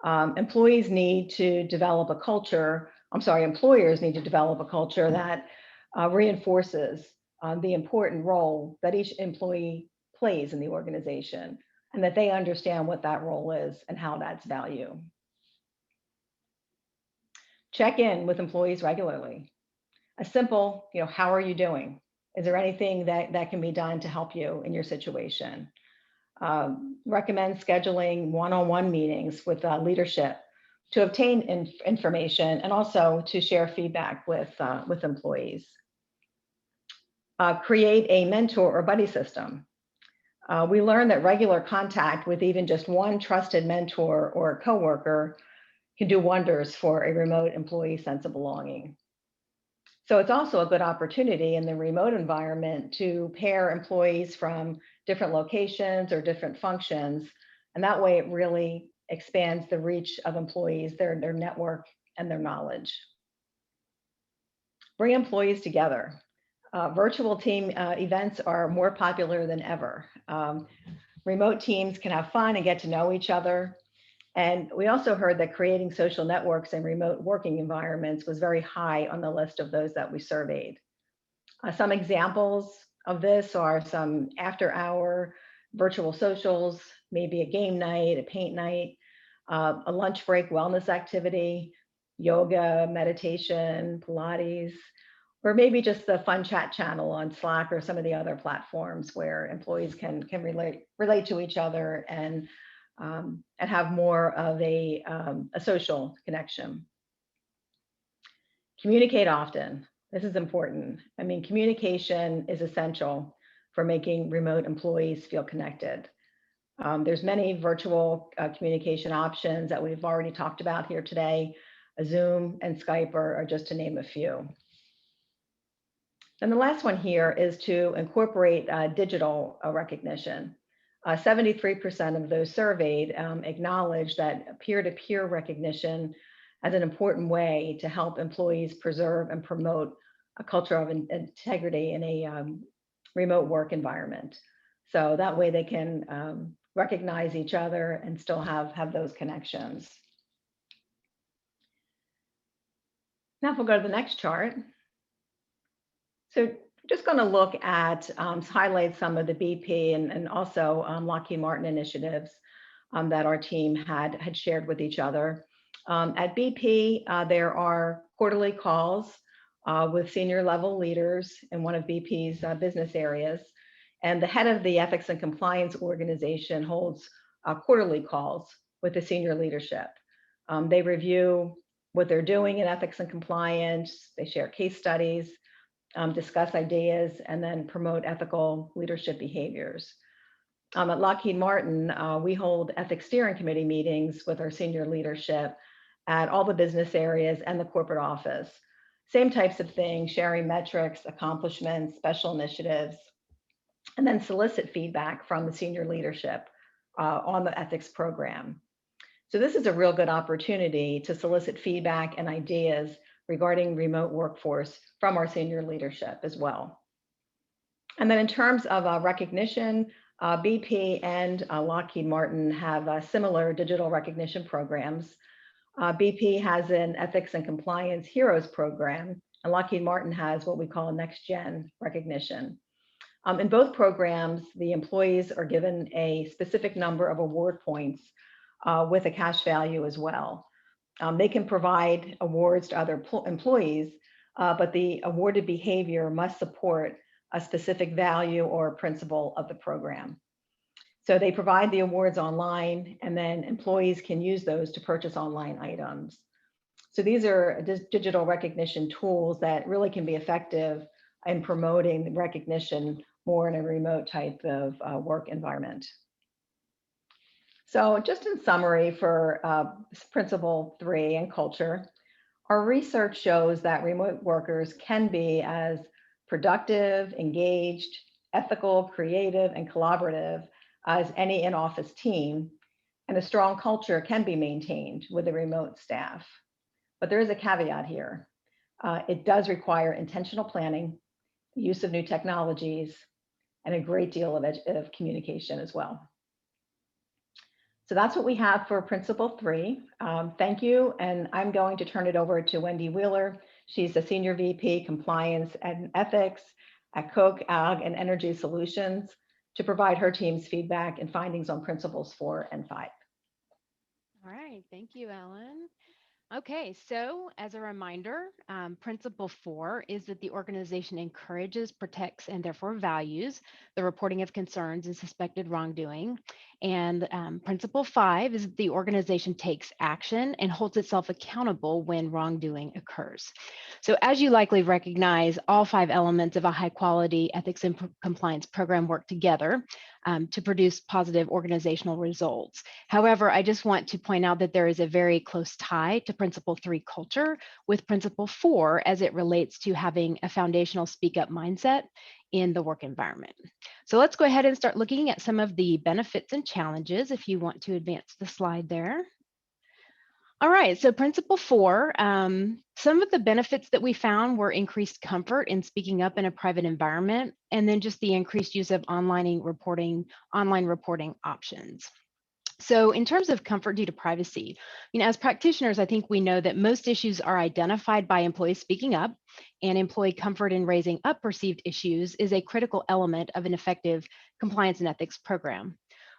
Employers need to develop a culture that reinforces the important role that each employee plays in the organization, and that they understand what that role is and how it adds value. Check in with employees regularly. A simple, how are you doing? Is there anything that can be done to help you in your situation? Recommend scheduling one-on-one meetings with leadership to obtain information and also to share feedback with employees. Create a mentor or buddy system. We learned that regular contact with even just one trusted mentor or coworker can do wonders for a remote employee sense of belonging. So it's also a good opportunity in the remote environment to pair employees from different locations or different functions. And that way it really expands the reach of employees, their network and their knowledge. Bring employees together. Virtual team events are more popular than ever. Remote teams can have fun and get to know each other. And we also heard that creating social networks in remote working environments was very high on the list of those that we surveyed. Some examples of this are some after-hour virtual socials, maybe a game night, a paint night, a lunch break wellness activity, yoga, meditation, Pilates, or maybe just the fun chat channel on Slack or some of the other platforms where employees can relate to each other and have more of a social connection. Communicate often. This is important. I mean, communication is essential for making remote employees feel connected. There's many virtual communication options that we've already talked about here today. Zoom and Skype are just to name a few. And the last one here is to incorporate digital recognition. 73% of those surveyed acknowledge that peer-to-peer recognition as an important way to help employees preserve and promote a culture of integrity in a remote work environment. So that way they can recognize each other and still have those connections. Now if we'll go to the next chart. So just going to look at highlight some of the BP and also Lockheed Martin initiatives that our team had shared with each other. At BP, there are quarterly calls with senior level leaders in one of BP's business areas. And the head of the ethics and compliance organization holds quarterly calls with the senior leadership. They review what they're doing in ethics and compliance. They share case studies, discuss ideas, and then promote ethical leadership behaviors. At Lockheed Martin, we hold ethics steering committee meetings with our senior leadership at all the business areas and the corporate office. Same types of things, sharing metrics, accomplishments, special initiatives, and then solicit feedback from the senior leadership on the ethics program. So this is a real good opportunity to solicit feedback and ideas regarding remote workforce from our senior leadership as well. And then in terms of recognition, BP and Lockheed Martin have similar digital recognition programs. BP has an Ethics and Compliance Heroes program, and Lockheed Martin has what we call Next Gen recognition. In both programs, the employees are given a specific number of award points with a cash value as well. They can provide awards to other employees, but the awarded behavior must support a specific value or principle of the program. So they provide the awards online, and then employees can use those to purchase online items. So these are digital recognition tools that really can be effective in promoting recognition more in a remote type of work environment. So just in summary for principle 3 and culture, our research shows that remote workers can be as productive, engaged, ethical, creative, and collaborative as any in-office team, and a strong culture can be maintained with a remote staff. But there is a caveat here. It does require intentional planning, use of new technologies, and a great deal of communication as well. So that's what we have for Principle 3. Thank you, and I'm going to turn it over to Wendy Wheeler. She's the Senior VP Compliance and Ethics at Koch Ag and Energy Solutions to provide her team's feedback and findings on Principles 4 and 5. All right, thank you, Ellen. Okay, so as a reminder, Principle 4 is that the organization encourages, protects, and therefore values the reporting of concerns and suspected wrongdoing. And Principle 5 is that the organization takes action and holds itself accountable when wrongdoing occurs. So as you likely recognize, all 5 elements of a high quality ethics and compliance program work together to produce positive organizational results. However, I just want to point out that there is a very close tie to Principle 3 culture with Principle 4 as it relates to having a foundational speak up mindset in the work environment. So let's go ahead and start looking at some of the benefits and challenges if you want to advance the slide there. All right, so Principle 4, some of the benefits that we found were increased comfort in speaking up in a private environment, and then just the increased use of online reporting options. So in terms of comfort due to privacy, as practitioners, I think we know that most issues are identified by employees speaking up, and employee comfort in raising up perceived issues is a critical element of an effective compliance and ethics program.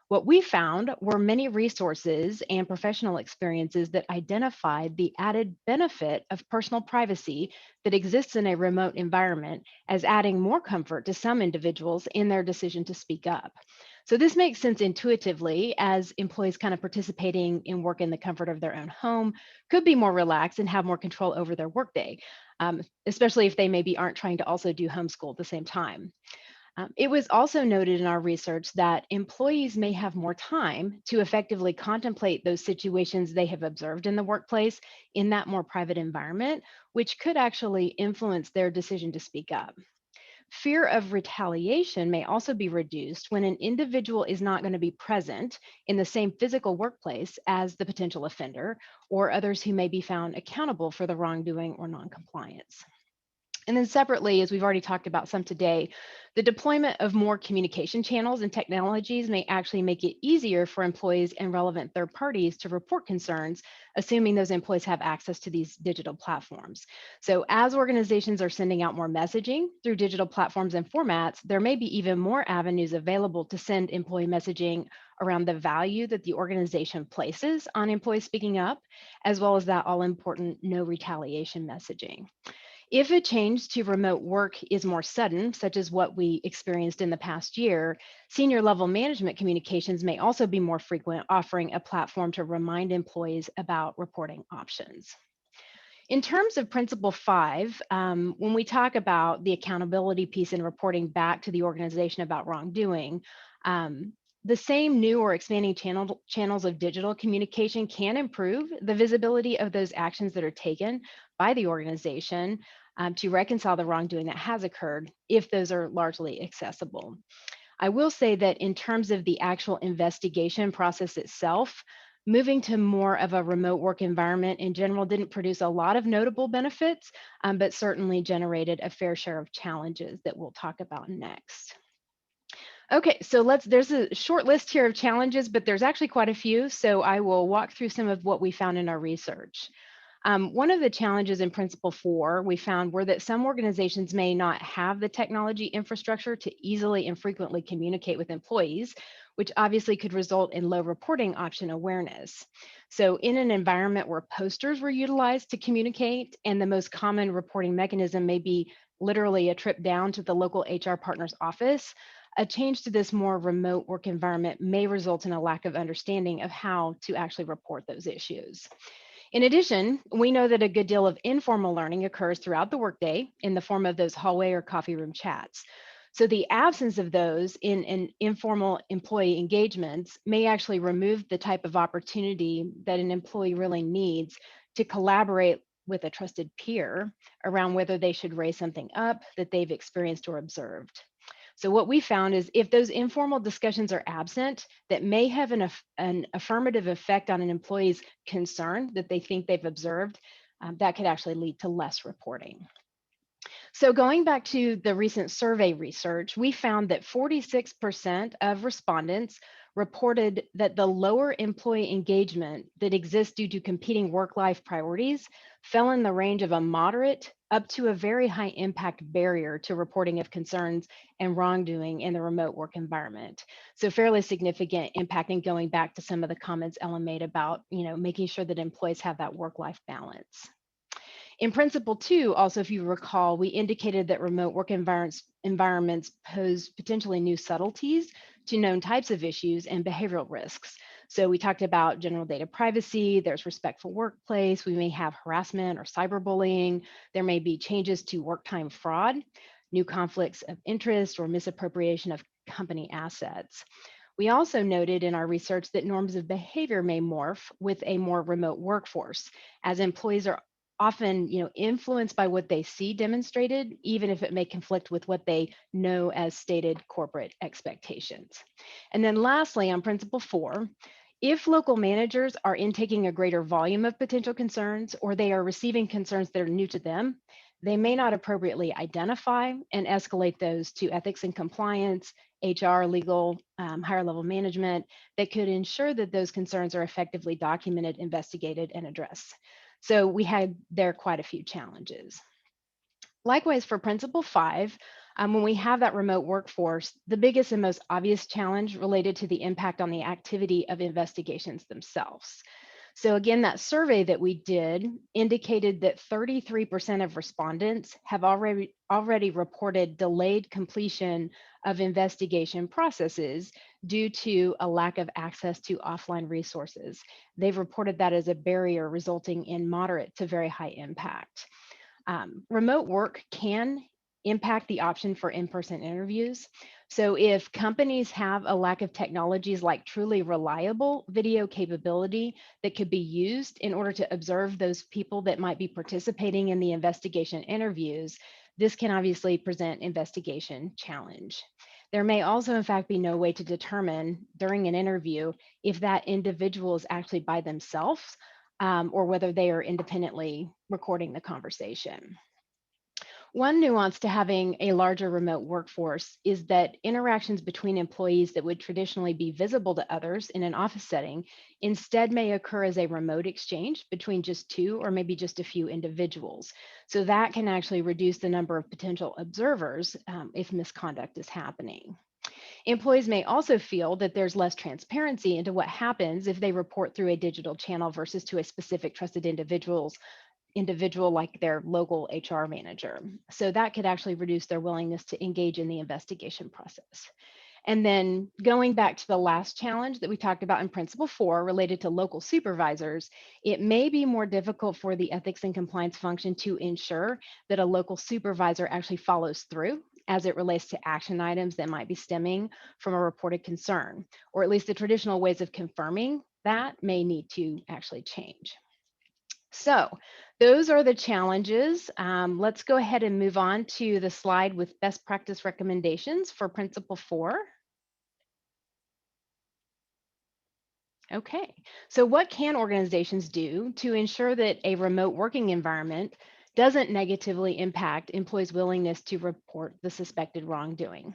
What we found were many resources and professional experiences that identified the added benefit of personal privacy that exists in a remote environment as adding more comfort to some individuals in their decision to speak up. So this makes sense intuitively, as employees kind of participating in work in the comfort of their own home could be more relaxed and have more control over their workday, especially if they maybe aren't trying to also do homeschool at the same time. It was also noted in our research that employees may have more time to effectively contemplate those situations they have observed in the workplace in that more private environment, which could actually influence their decision to speak up. Fear of retaliation may also be reduced when an individual is not going to be present in the same physical workplace as the potential offender or others who may be found accountable for the wrongdoing or noncompliance. And then separately, as we've already talked about some today, the deployment of more communication channels and technologies may actually make it easier for employees and relevant third parties to report concerns, assuming those employees have access to these digital platforms. So as organizations are sending out more messaging through digital platforms and formats, there may be even more avenues available to send employee messaging around the value that the organization places on employees speaking up, as well as that all-important no retaliation messaging. If a change to remote work is more sudden, such as what we experienced in the past year, senior level management communications may also be more frequent, offering a platform to remind employees about reporting options. In terms of Principle 5, when we talk about the accountability piece and reporting back to the organization about wrongdoing, the same new or expanding channels of digital communication can improve the visibility of those actions that are taken by the organization to reconcile the wrongdoing that has occurred if those are largely accessible. I will say that in terms of the actual investigation process itself, moving to more of a remote work environment in general didn't produce a lot of notable benefits, but certainly generated a fair share of challenges that we'll talk about next. Okay, so there's a short list here of challenges, but there's actually quite a few. So I will walk through some of what we found in our research. One of the challenges in Principle 4 we found were that some organizations may not have the technology infrastructure to easily and frequently communicate with employees, which obviously could result in low reporting option awareness. So in an environment where posters were utilized to communicate, and the most common reporting mechanism may be literally a trip down to the local HR partner's office, a change to this more remote work environment may result in a lack of understanding of how to actually report those issues. In addition, we know that a good deal of informal learning occurs throughout the workday in the form of those hallway or coffee room chats. So the absence of those in informal employee engagements may actually remove the type of opportunity that an employee really needs to collaborate with a trusted peer around whether they should raise something up that they've experienced or observed. So what we found is if those informal discussions are absent, that may have an affirmative effect on an employee's concern that they think they've observed, that could actually lead to less reporting. So going back to the recent survey research, we found that 46% of respondents reported that the lower employee engagement that exists due to competing work-life priorities fell in the range of a moderate up to a very high impact barrier to reporting of concerns and wrongdoing in the remote work environment. So fairly significant impact, and going back to some of the comments Ellen made about, making sure that employees have that work-life balance. In principle 2, also, if you recall, we indicated that remote work environments pose potentially new subtleties to known types of issues and behavioral risks. So we talked about general data privacy, there's respectful workplace, we may have harassment or cyberbullying, there may be changes to work time fraud, new conflicts of interest, or misappropriation of company assets. We also noted in our research that norms of behavior may morph with a more remote workforce, as employees are often influenced by what they see demonstrated, even if it may conflict with what they know as stated corporate expectations. And then lastly, on principle 4, if local managers are intaking a greater volume of potential concerns, or they are receiving concerns that are new to them, they may not appropriately identify and escalate those to ethics and compliance, HR, legal, higher level management that could ensure that those concerns are effectively documented, investigated, and addressed. So we had there quite a few challenges. Likewise, for principle 5, when we have that remote workforce, the biggest and most obvious challenge related to the impact on the activity of investigations themselves. So again, that survey that we did indicated that 33% of respondents have already reported delayed completion of investigation processes due to a lack of access to offline resources. They've reported that as a barrier resulting in moderate to very high impact. Remote work can impact the option for in-person interviews. So if companies have a lack of technologies like truly reliable video capability that could be used in order to observe those people that might be participating in the investigation interviews, this can obviously present investigation challenge. There may also, in fact, be no way to determine during an interview if that individual is actually by themselves or whether they are independently recording the conversation. One nuance to having a larger remote workforce is that interactions between employees that would traditionally be visible to others in an office setting instead may occur as a remote exchange between just two or maybe just a few individuals. So that can actually reduce the number of potential observers if misconduct is happening. Employees may also feel that there's less transparency into what happens if they report through a digital channel versus to a specific trusted individual like their local HR manager. So that could actually reduce their willingness to engage in the investigation process. And then going back to the last challenge that we talked about in principle 4 related to local supervisors, it may be more difficult for the ethics and compliance function to ensure that a local supervisor actually follows through as it relates to action items that might be stemming from a reported concern, or at least the traditional ways of confirming that may need to actually change. So those are the challenges. Let's go ahead and move on to the slide with best practice recommendations for principle 4. Okay, so what can organizations do to ensure that a remote working environment doesn't negatively impact employees' willingness to report the suspected wrongdoing?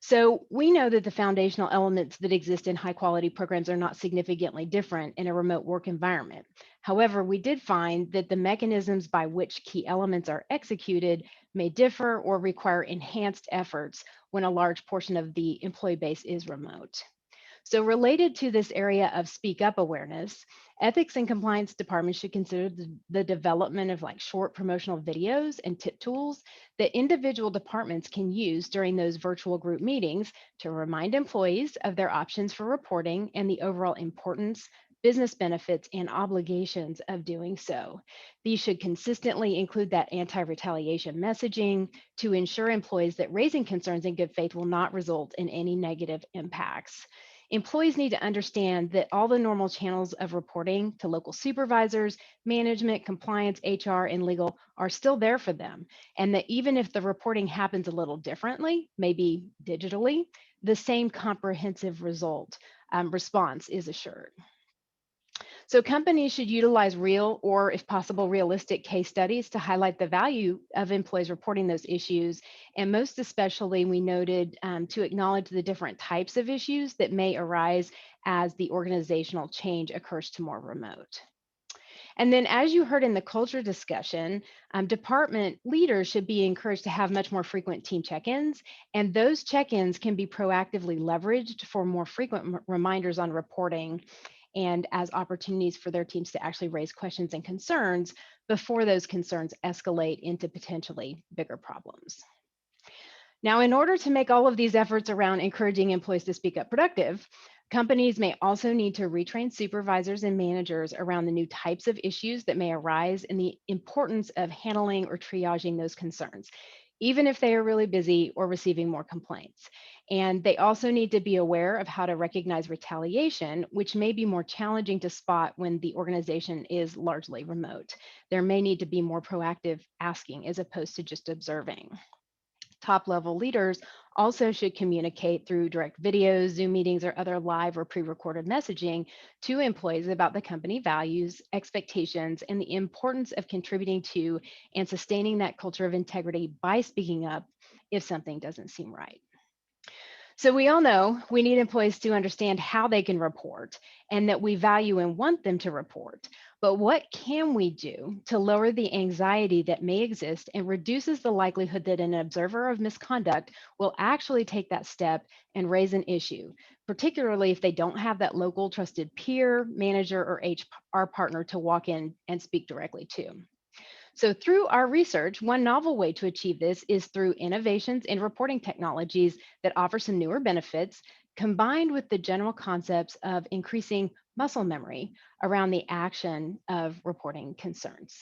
So we know that the foundational elements that exist in high quality programs are not significantly different in a remote work environment. However, we did find that the mechanisms by which key elements are executed may differ or require enhanced efforts when a large portion of the employee base is remote. So related to this area of speak up awareness, ethics and compliance departments should consider the development of like short promotional videos and tip tools that individual departments can use during those virtual group meetings to remind employees of their options for reporting and the overall importance business benefits and obligations of doing so. These should consistently include that anti-retaliation messaging to ensure employees that raising concerns in good faith will not result in any negative impacts. Employees need to understand that all the normal channels of reporting to local supervisors, management, compliance, HR, and legal are still there for them. And that even if the reporting happens a little differently, maybe digitally, the same comprehensive response is assured. So companies should utilize real or, if possible, realistic case studies to highlight the value of employees reporting those issues. And most especially, we noted to acknowledge the different types of issues that may arise as the organizational change occurs to more remote. And then, as you heard in the culture discussion, department leaders should be encouraged to have much more frequent team check-ins, and those check-ins can be proactively leveraged for more frequent reminders on reporting and as opportunities for their teams to actually raise questions and concerns before those concerns escalate into potentially bigger problems. Now, in order to make all of these efforts around encouraging employees to speak up productive, companies may also need to retrain supervisors and managers around the new types of issues that may arise and the importance of handling or triaging those concerns, even if they are really busy or receiving more complaints. And they also need to be aware of how to recognize retaliation, which may be more challenging to spot when the organization is largely remote. There may need to be more proactive asking as opposed to just observing. Top-level leaders also should communicate through direct videos, Zoom meetings, or other live or pre-recorded messaging to employees about the company values, expectations, and the importance of contributing to and sustaining that culture of integrity by speaking up if something doesn't seem right. So we all know we need employees to understand how they can report and that we value and want them to report. But what can we do to lower the anxiety that may exist and reduces the likelihood that an observer of misconduct will actually take that step and raise an issue, particularly if they don't have that local trusted peer, manager, or HR partner to walk in and speak directly to? So through our research, one novel way to achieve this is through innovations in reporting technologies that offer some newer benefits, combined with the general concepts of increasing muscle memory around the action of reporting concerns.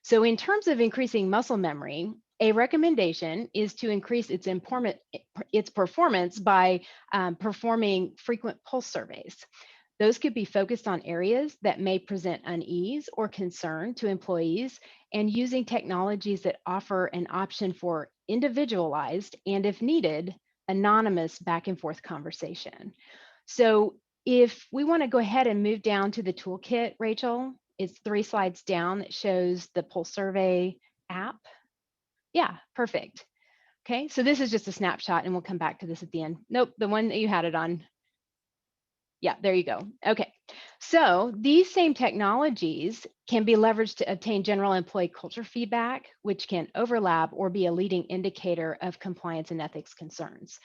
So in terms of increasing muscle memory, a recommendation is to increase its performance by performing frequent pulse surveys. Those could be focused on areas that may present unease or concern to employees and using technologies that offer an option for individualized and, if needed, anonymous back and forth conversation. So if we want to go ahead and move down to the toolkit, Rachel, it's 3 slides down that shows the pulse survey app. Yeah, perfect. Okay, so this is just a snapshot and we'll come back to this at the end. Nope, the one that you had it on. Yeah, there you go. Okay, so these same technologies can be leveraged to obtain general employee culture feedback, which can overlap or be a leading indicator of compliance and ethics concerns.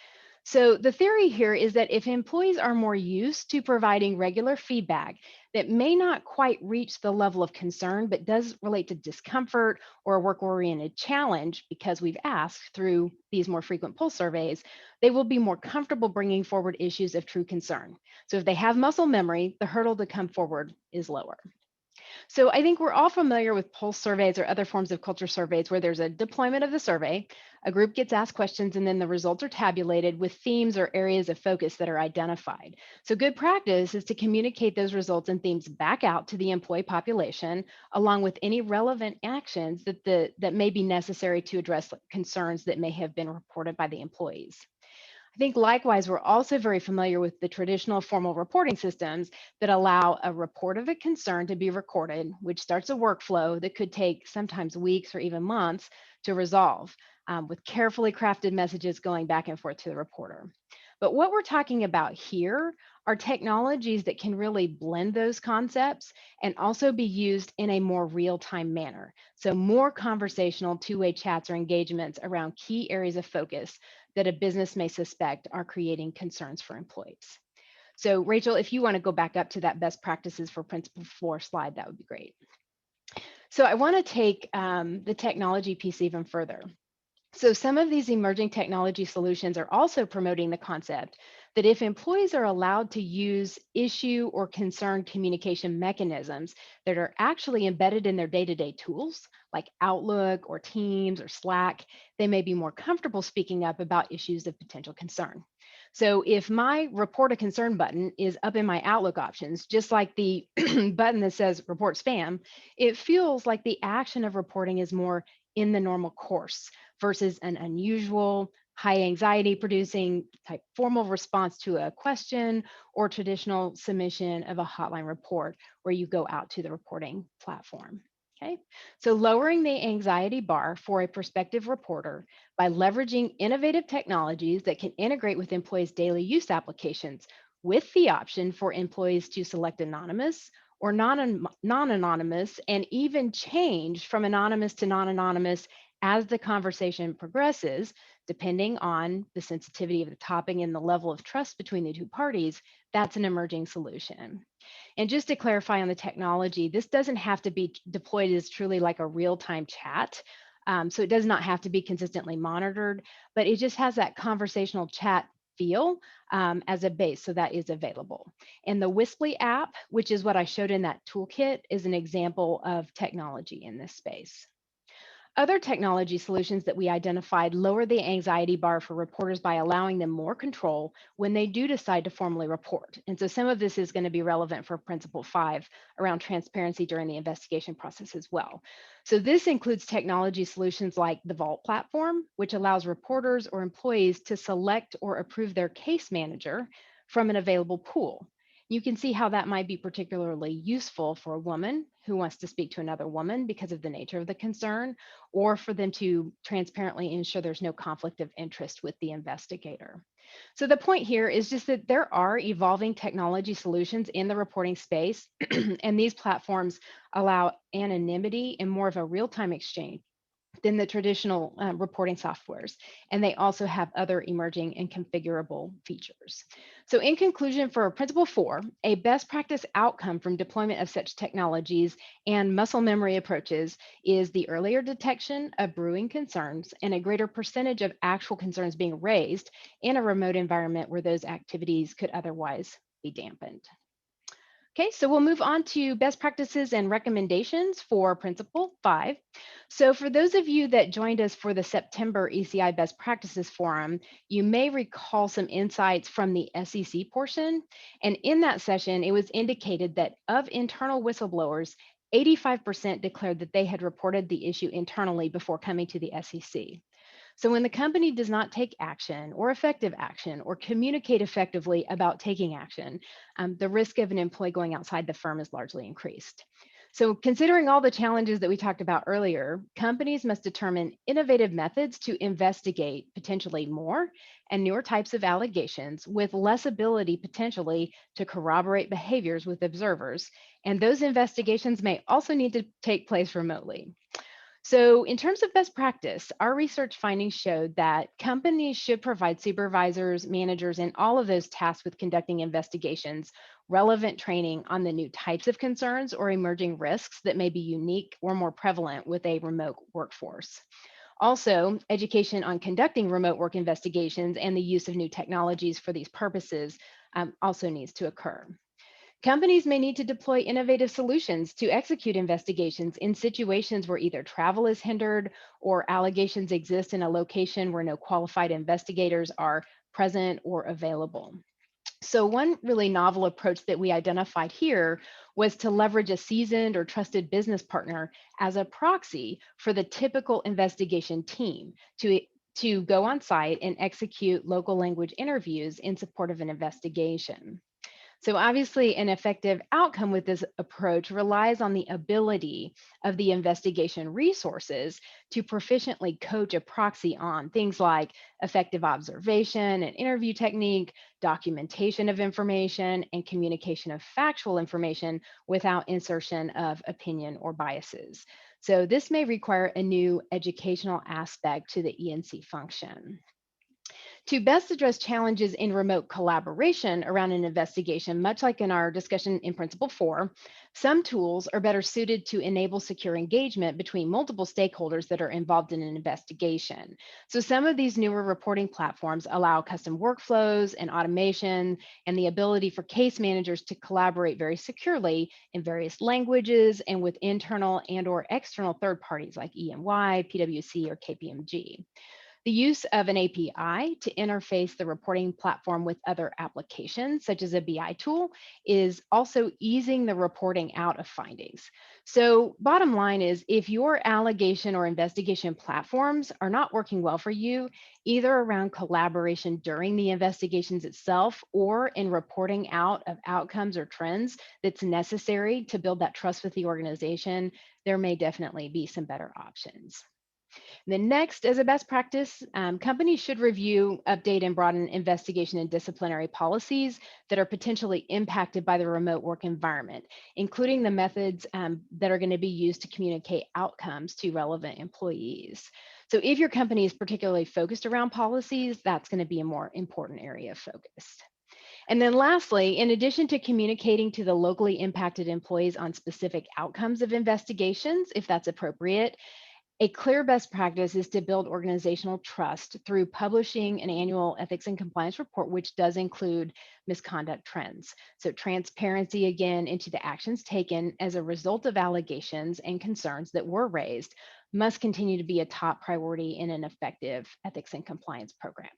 So the theory here is that if employees are more used to providing regular feedback that may not quite reach the level of concern, but does relate to discomfort or a work-oriented challenge because we've asked through these more frequent pulse surveys, they will be more comfortable bringing forward issues of true concern. So if they have muscle memory, the hurdle to come forward is lower. So I think we're all familiar with pulse surveys or other forms of culture surveys where there's a deployment of the survey, a group gets asked questions, and then the results are tabulated with themes or areas of focus that are identified. So good practice is to communicate those results and themes back out to the employee population, along with any relevant actions that may be necessary to address concerns that may have been reported by the employees. I think likewise, we're also very familiar with the traditional formal reporting systems that allow a report of a concern to be recorded, which starts a workflow that could take sometimes weeks or even months to resolve, with carefully crafted messages going back and forth to the reporter. But what we're talking about here are technologies that can really blend those concepts and also be used in a more real-time manner. So more conversational two-way chats or engagements around key areas of focus that a business may suspect are creating concerns for employees. So Rachel, if you want to go back up to that best practices for Principle 4 slide, that would be great. So I want to take the technology piece even further. So some of these emerging technology solutions are also promoting the concept that if employees are allowed to use issue or concern communication mechanisms that are actually embedded in their day-to-day tools, like Outlook or Teams or Slack, they may be more comfortable speaking up about issues of potential concern. So if my report a concern button is up in my Outlook options, just like the button that says report spam, it feels like the action of reporting is more in the normal course versus an unusual, high anxiety producing type formal response to a question or traditional submission of a hotline report where you go out to the reporting platform. Okay, so lowering the anxiety bar for a prospective reporter by leveraging innovative technologies that can integrate with employees' daily use applications with the option for employees to select anonymous or non-anonymous and even change from anonymous to non-anonymous as the conversation progresses, depending on the sensitivity of the topic and the level of trust between the two parties, that's an emerging solution. And just to clarify on the technology, this doesn't have to be deployed as truly like a real-time chat. So it does not have to be consistently monitored, but it just has that conversational chat feel as a base, so that is available. And the Wisply app, which is what I showed in that toolkit, is an example of technology in this space. Other technology solutions that we identified lower the anxiety bar for reporters by allowing them more control when they do decide to formally report. And so some of this is going to be relevant for Principle 5 around transparency during the investigation process as well. So this includes technology solutions like the Vault platform, which allows reporters or employees to select or approve their case manager from an available pool. You can see how that might be particularly useful for a woman who wants to speak to another woman because of the nature of the concern, or for them to transparently ensure there's no conflict of interest with the investigator. So the point here is just that there are evolving technology solutions in the reporting space, and these platforms allow anonymity and more of a real-time exchange than the traditional reporting softwares. And they also have other emerging and configurable features. So in conclusion, for Principle 4, a best practice outcome from deployment of such technologies and muscle memory approaches is the earlier detection of brewing concerns and a greater percentage of actual concerns being raised in a remote environment where those activities could otherwise be dampened. Okay, so we'll move on to best practices and recommendations for Principle 5. So for those of you that joined us for the September ECI Best Practices Forum, you may recall some insights from the SEC portion. And in that session, it was indicated that of internal whistleblowers, 85% declared that they had reported the issue internally before coming to the SEC. So when the company does not take action or effective action or communicate effectively about taking action, the risk of an employee going outside the firm is largely increased. So considering all the challenges that we talked about earlier, companies must determine innovative methods to investigate potentially more and newer types of allegations with less ability potentially to corroborate behaviors with observers. And those investigations may also need to take place remotely. So in terms of best practice, our research findings showed that companies should provide supervisors, managers, and all of those tasked with conducting investigations relevant training on the new types of concerns or emerging risks that may be unique or more prevalent with a remote workforce. Also, education on conducting remote work investigations and the use of new technologies for these purposes also needs to occur. Companies may need to deploy innovative solutions to execute investigations in situations where either travel is hindered or allegations exist in a location where no qualified investigators are present or available. So one really novel approach that we identified here was to leverage a seasoned or trusted business partner as a proxy for the typical investigation team to go on site and execute local language interviews in support of an investigation. So obviously an effective outcome with this approach relies on the ability of the investigation resources to proficiently coach a proxy on things like effective observation and interview technique, documentation of information, and communication of factual information without insertion of opinion or biases. So this may require a new educational aspect to the ENC function. To best address challenges in remote collaboration around an investigation, much like in our discussion in Principle 4, some tools are better suited to enable secure engagement between multiple stakeholders that are involved in an investigation. So some of these newer reporting platforms allow custom workflows and automation and the ability for case managers to collaborate very securely in various languages and with internal and/or external third parties like EY, PwC, or KPMG. The use of an API to interface the reporting platform with other applications, such as a BI tool, is also easing the reporting out of findings. So bottom line is, if your allegation or investigation platforms are not working well for you, either around collaboration during the investigations itself or in reporting out of outcomes or trends that's necessary to build that trust with the organization, there may definitely be some better options. Then next, as a best practice, companies should review, update, and broaden investigation and disciplinary policies that are potentially impacted by the remote work environment, including the methods that are going to be used to communicate outcomes to relevant employees. So if your company is particularly focused around policies, that's going to be a more important area of focus. And then lastly, in addition to communicating to the locally impacted employees on specific outcomes of investigations, if that's appropriate, a clear best practice is to build organizational trust through publishing an annual ethics and compliance report, which does include misconduct trends. So transparency, again, into the actions taken as a result of allegations and concerns that were raised must continue to be a top priority in an effective ethics and compliance program.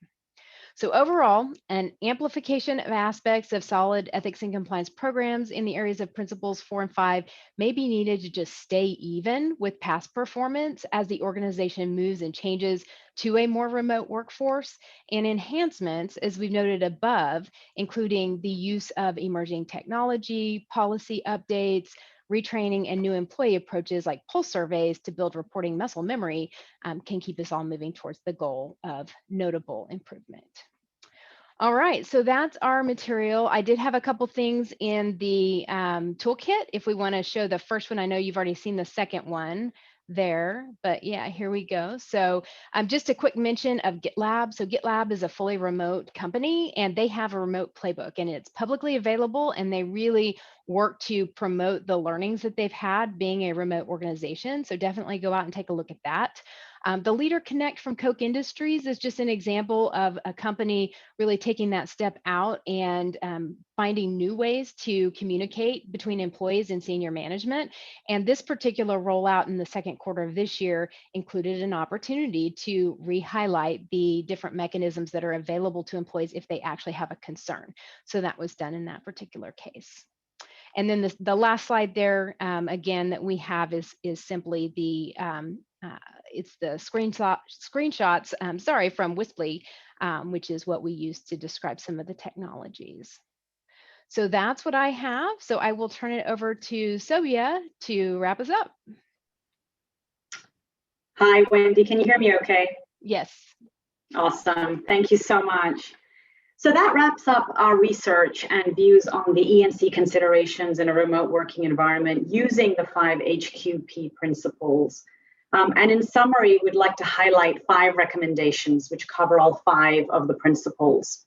So overall, an amplification of aspects of solid ethics and compliance programs in the areas of principles 4 and 5 may be needed to just stay even with past performance as the organization moves and changes to a more remote workforce, and enhancements, as we've noted above, including the use of emerging technology, policy updates, retraining, and new employee approaches like pulse surveys to build reporting muscle memory can keep us all moving towards the goal of notable improvement. All right, so that's our material. I did have a couple things in the toolkit. If we want to show the first one, I know you've already seen the second one there, but yeah, here we go. So just a quick mention of GitLab. So GitLab is a fully remote company, and they have a remote playbook, and it's publicly available, and they really work to promote the learnings that they've had being a remote organization. So definitely go out and take a look at that. The Leader Connect from Koch Industries is just an example of a company really taking that step out and finding new ways to communicate between employees and senior management. And this particular rollout in the second quarter of this year included an opportunity to re-highlight the different mechanisms that are available to employees if they actually have a concern. So that was done in that particular case. And then the last slide there, again, that we have is simply the it's the screenshots, sorry, from Wisply, which is what we use to describe some of the technologies. So that's what I have. So I will turn it over to Sylvia to wrap us up. Hi, Wendy. Can you hear me okay? Yes. Awesome. Thank you so much. So that wraps up our research and views on the ENC considerations in a remote working environment using the 5 HQP principles. And in summary, we'd like to highlight 5 recommendations which cover all 5 of the principles.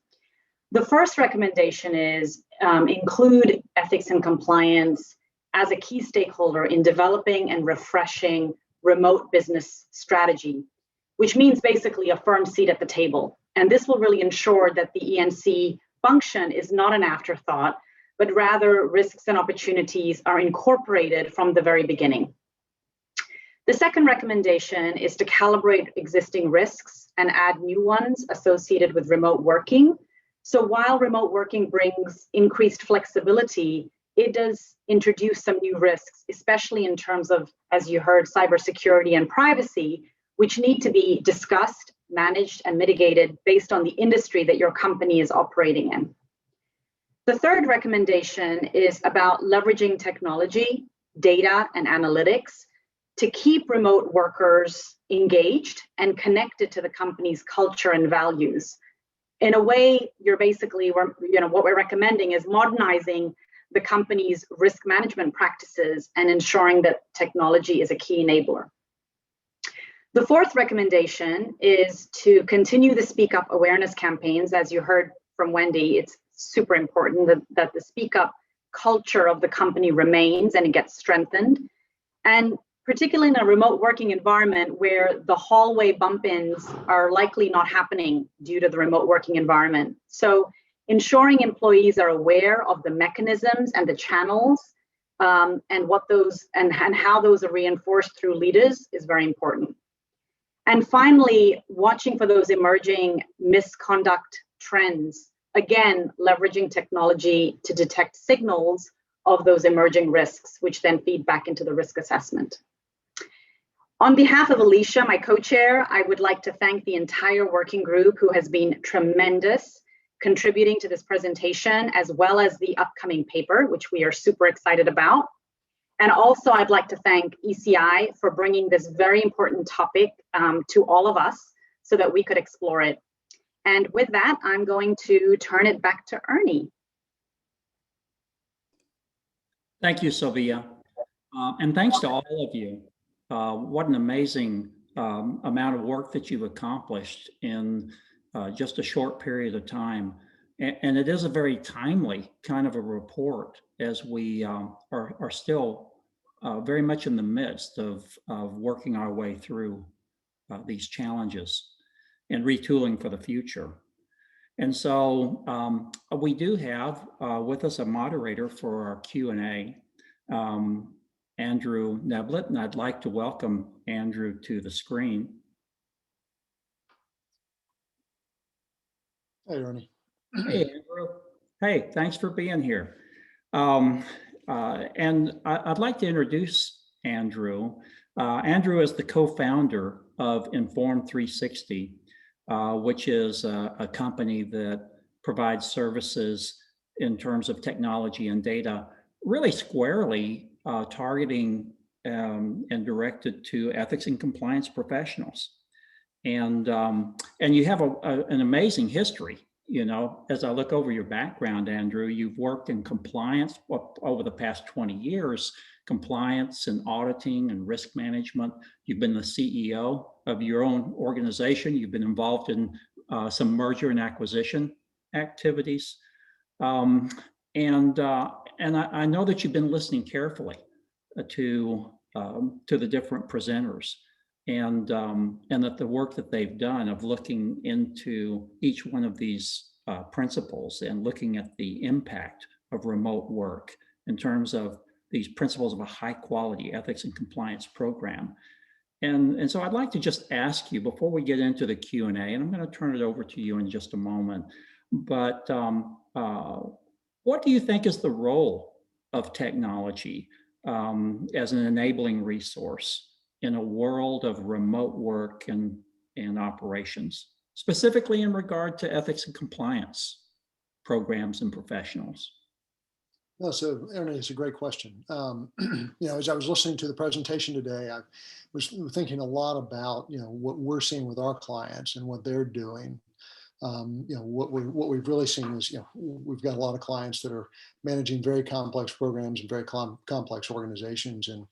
The first recommendation is include ethics and compliance as a key stakeholder in developing and refreshing remote business strategy, which means basically a firm seat at the table. And this will really ensure that the ENC function is not an afterthought, but rather risks and opportunities are incorporated from the very beginning. The second recommendation is to calibrate existing risks and add new ones associated with remote working. So while remote working brings increased flexibility, it does introduce some new risks, especially in terms of, as you heard, cybersecurity and privacy, which need to be discussed, managed, and mitigated based on the industry that your company is operating in. The third recommendation is about leveraging technology, data, and analytics to keep remote workers engaged and connected to the company's culture and values. In a way, you're basically, what we're recommending is modernizing the company's risk management practices and ensuring that technology is a key enabler. The fourth recommendation is to continue the Speak Up awareness campaigns. As you heard from Wendy, it's super important that the Speak Up culture of the company remains and it gets strengthened. And particularly in a remote working environment where the hallway bump-ins are likely not happening due to the remote working environment. So ensuring employees are aware of the mechanisms and the channels and what those and how those are reinforced through leaders is very important. And finally, watching for those emerging misconduct trends, again, leveraging technology to detect signals of those emerging risks, which then feed back into the risk assessment. On behalf of Alicia, my co-chair, I would like to thank the entire working group who has been tremendous contributing to this presentation, as well as the upcoming paper, which we are super excited about. And also, I'd like to thank ECI for bringing this very important topic to all of us so that we could explore it. And with that, I'm going to turn it back to Ernie. Thank you, Sylvia. And thanks to all of you. What an amazing amount of work that you've accomplished in just a short period of time. And it is a very timely kind of a report as we are still very much in the midst of working our way through these challenges and retooling for the future. And so we do have with us a moderator for our Q&A, Andrew Neblett, and I'd like to welcome Andrew to the screen. Hey, Ernie. Hey, Andrew. Hey, thanks for being here. And I'd like to introduce Andrew. Andrew is the co-founder of Inform 360, which is a company that provides services in terms of technology and data, really squarely targeting and directed to ethics and compliance professionals. And you have an amazing history. You know, as I look over your background, Andrew, you've worked in compliance over the past 20 years, compliance and auditing and risk management. You've been the CEO of your own organization. You've been involved in some merger and acquisition activities. And I know that you've been listening carefully to the different presenters. And that the work that they've done of looking into each one of these principles and looking at the impact of remote work in terms of these principles of a high quality ethics and compliance program. And so I'd like to just ask you before we get into the Q&A, and I'm going to turn it over to you in just a moment, but what do you think is the role of technology as an enabling resource in a world of remote work and operations, specifically in regard to ethics and compliance programs and professionals? No, so Ernie, it's a great question. You know, as I was listening to the presentation today, I was thinking a lot about, you know, what we're seeing with our clients and what they're doing. You know, what we've really seen is, you know, we've got a lot of clients that are managing very complex programs and very complex organizations. And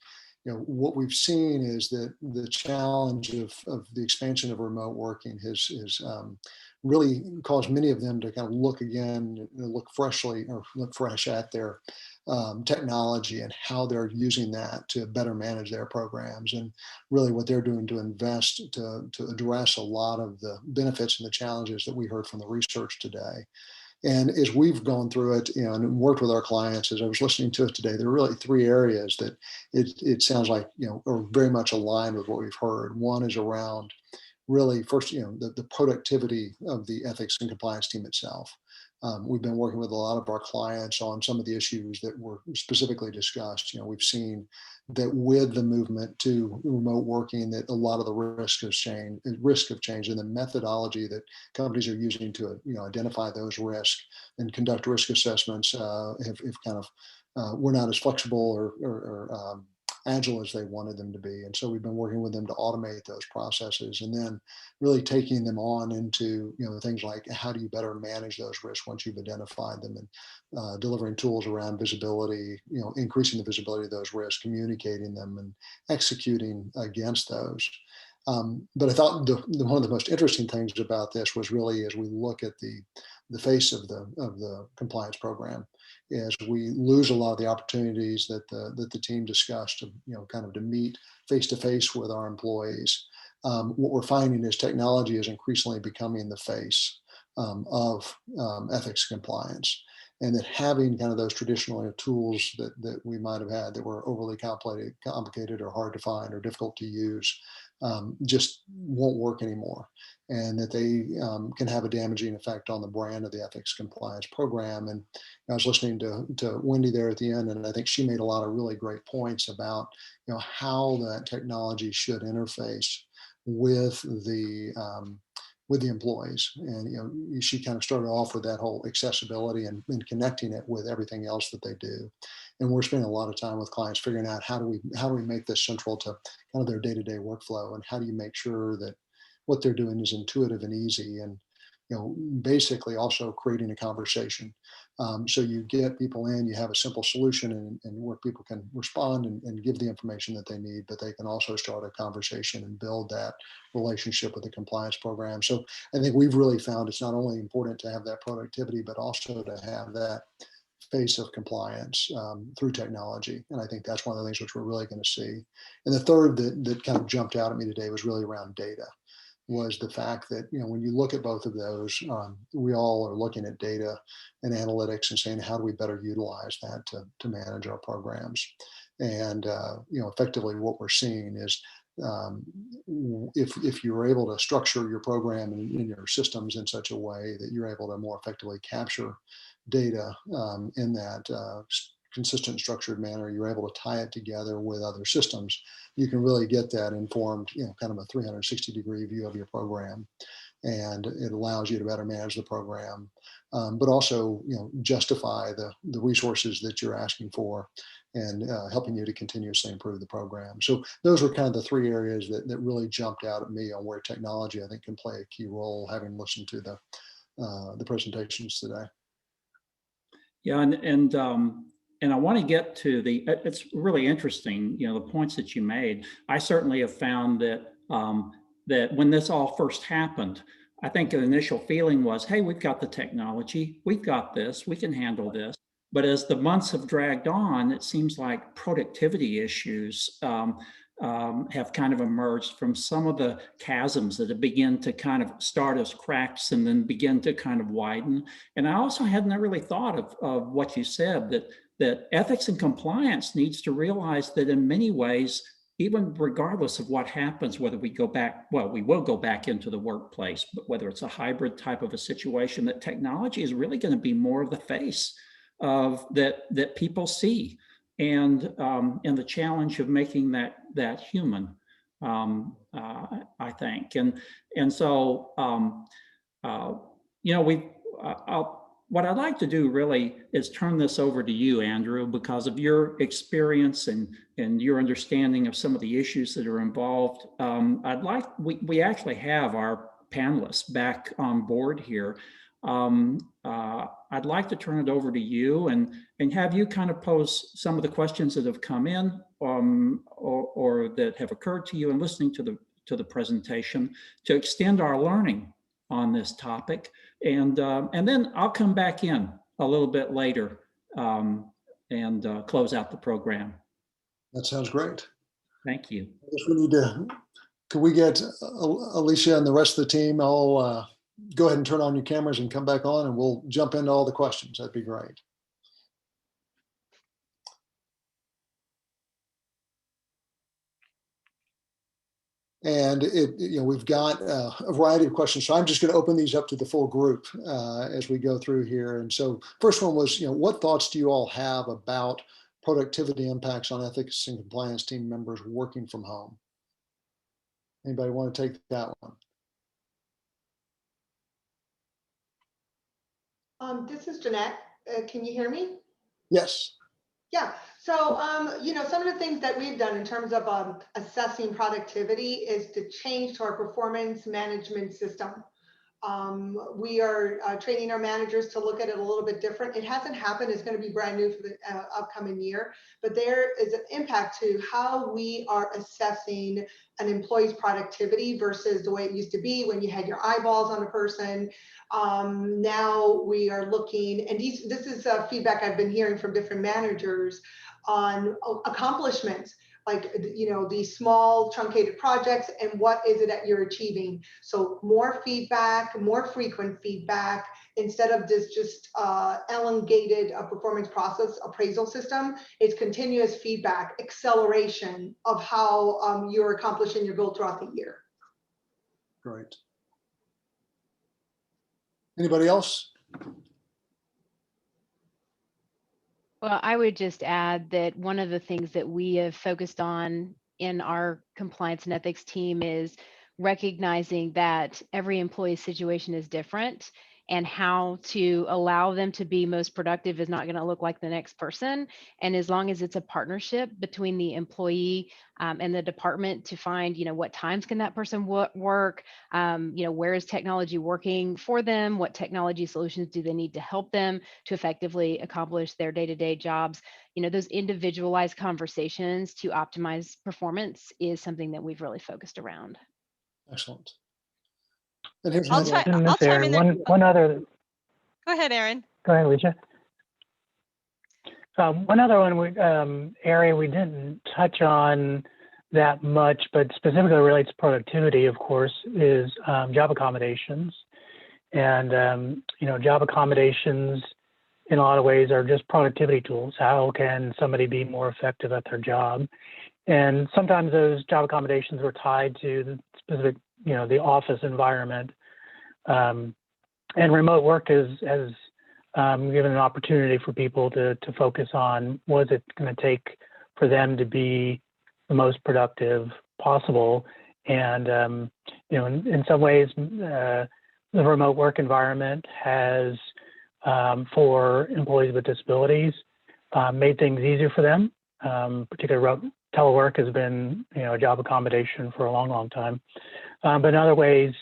you know, what we've seen is that the challenge of the expansion of remote working has really caused many of them to kind of look again, look fresh at their technology and how they're using that to better manage their programs, and really what they're doing to invest to address a lot of the benefits and the challenges that we heard from the research today. And as we've gone through it, you know, and worked with our clients, as I was listening to it today, there are really three areas that it sounds like, you know, are very much aligned with what we've heard. One is around really first, you know, the productivity of the ethics and compliance team itself. We've been working with a lot of our clients on some of the issues that were specifically discussed. You know, we've seen that with the movement to remote working, that a lot of the risk of change, and the methodology that companies are using to, you know, identify those risks and conduct risk assessments have kind of were not as flexible or agile as they wanted them to be. And so we've been working with them to automate those processes, and then really taking them on into, you know, things like how do you better manage those risks once you've identified them, and delivering tools around visibility, you know, increasing the visibility of those risks, communicating them, and executing against those. But I thought one of the most interesting things about this was really as we look at the face of the compliance program, is we lose a lot of the opportunities that the team discussed, to, kind of to meet face to face with our employees. What we're finding is technology is increasingly becoming the face of ethics compliance, and that having kind of those traditional tools that we might have had that were overly complicated or hard to find or difficult to use just won't work anymore, and that they can have a damaging effect on the brand of the ethics compliance program. And I was listening to Wendy there at the end, and I think she made a lot of really great points about how that technology should interface with the employees. And she kind of started off with that whole accessibility and connecting it with everything else that they do. And we're spending a lot of time with clients figuring out how do we make this central to kind of their day-to-day workflow, and how do you make sure that what they're doing is intuitive and easy, and basically also creating a conversation. So you get people in, you have a simple solution, and where people can respond and give the information that they need, but they can also start a conversation and build that relationship with the compliance program. So I think we've really found it's not only important to have that productivity, but also to have that face of compliance through technology. And I think that's one of the things which we're really going to see. And the third that kind of jumped out at me today was really around data, was the fact that, when you look at both of those, we all are looking at data and analytics and saying, how do we better utilize that to manage our programs? And, effectively what we're seeing is if you're able to structure your program in your systems in such a way that you're able to more effectively capture data in that consistent, structured manner, you're able to tie it together with other systems, you can really get that informed, kind of a 360-degree view of your program. And it allows you to better manage the program, but also, justify the resources that you're asking for, and helping you to continuously improve the program. So those were kind of the three areas that really jumped out at me on where technology, I think, can play a key role, having listened to the presentations today. Yeah, and I want to get to it's really interesting, the points that you made. I certainly have found that that when this all first happened, I think the initial feeling was, hey, we've got the technology, we've got this, we can handle this. But as the months have dragged on, it seems like productivity issues have kind of emerged from some of the chasms that have begun to kind of start as cracks and then begin to kind of widen. And I also hadn't really thought of what you said, that ethics and compliance needs to realize that in many ways, even regardless of what happens, whether we go back, well, we will go back into the workplace, but whether it's a hybrid type of a situation, that technology is really going to be more of the face of that people see, and the challenge of making that human, I think, and so what I'd like to do really is turn this over to you, Andrew, because of your experience and your understanding of some of the issues that are involved. We actually have our panelists back on board here. I'd like to turn it over to you and have you kind of pose some of the questions that have come in or that have occurred to you in listening to the presentation, to extend our learning on this topic. And then I'll come back in a little bit later and close out the program. That sounds great. Thank you. I guess we need to, could we get Alicia and the rest of the team? I'll go ahead and turn on your cameras and come back on, and we'll jump into all the questions. That'd be great. And we've got a variety of questions. So I'm just going to open these up to the full group as we go through here. And so first one was, what thoughts do you all have about productivity impacts on ethics and compliance team members working from home? Anybody want to take that one? This is Jeanette. Can you hear me? Yes. Yeah. So, some of the things that we've done in terms of assessing productivity is to change to our performance management system. We are training our managers to look at it a little bit different. It hasn't happened. It's going to be brand new for the upcoming year, but there is an impact to how we are assessing an employee's productivity versus the way it used to be when you had your eyeballs on a person. Now we are looking, and this is feedback I've been hearing from different managers on accomplishments, like, you know, these small truncated projects and what is it that you're achieving. So more feedback, more frequent feedback, instead of this just elongated performance process appraisal system. It's continuous feedback, acceleration of how you're accomplishing your goal throughout the year. Great. Anybody else? Well, I would just add that one of the things that we have focused on in our compliance and ethics team is recognizing that every employee situation is different, and how to allow them to be most productive is not going to look like the next person. And as long as it's a partnership between the employee and the department to find, you know, what times can that person work, you know, where is technology working for them, what technology solutions do they need to help them to effectively accomplish their day-to-day jobs. You know, those individualized conversations to optimize performance is something that we've really focused around. Excellent. And here's I'll another try- one. I'll chime in there. One other. Go ahead, Aaron. Go ahead, Alicia. One other one area we didn't touch on that much, but specifically relates to productivity, of course, is job accommodations. And you know, job accommodations in a lot of ways are just productivity tools. How can somebody be more effective at their job? And sometimes those job accommodations were tied to the specific, you know, the office environment. And remote work has given an opportunity for people to focus on what is it going to take for them to be the most productive possible. And you know, in some ways, the remote work environment has, for employees with disabilities, made things easier for them. Particularly telework has been, you know, a job accommodation for a long, long time. But in other ways,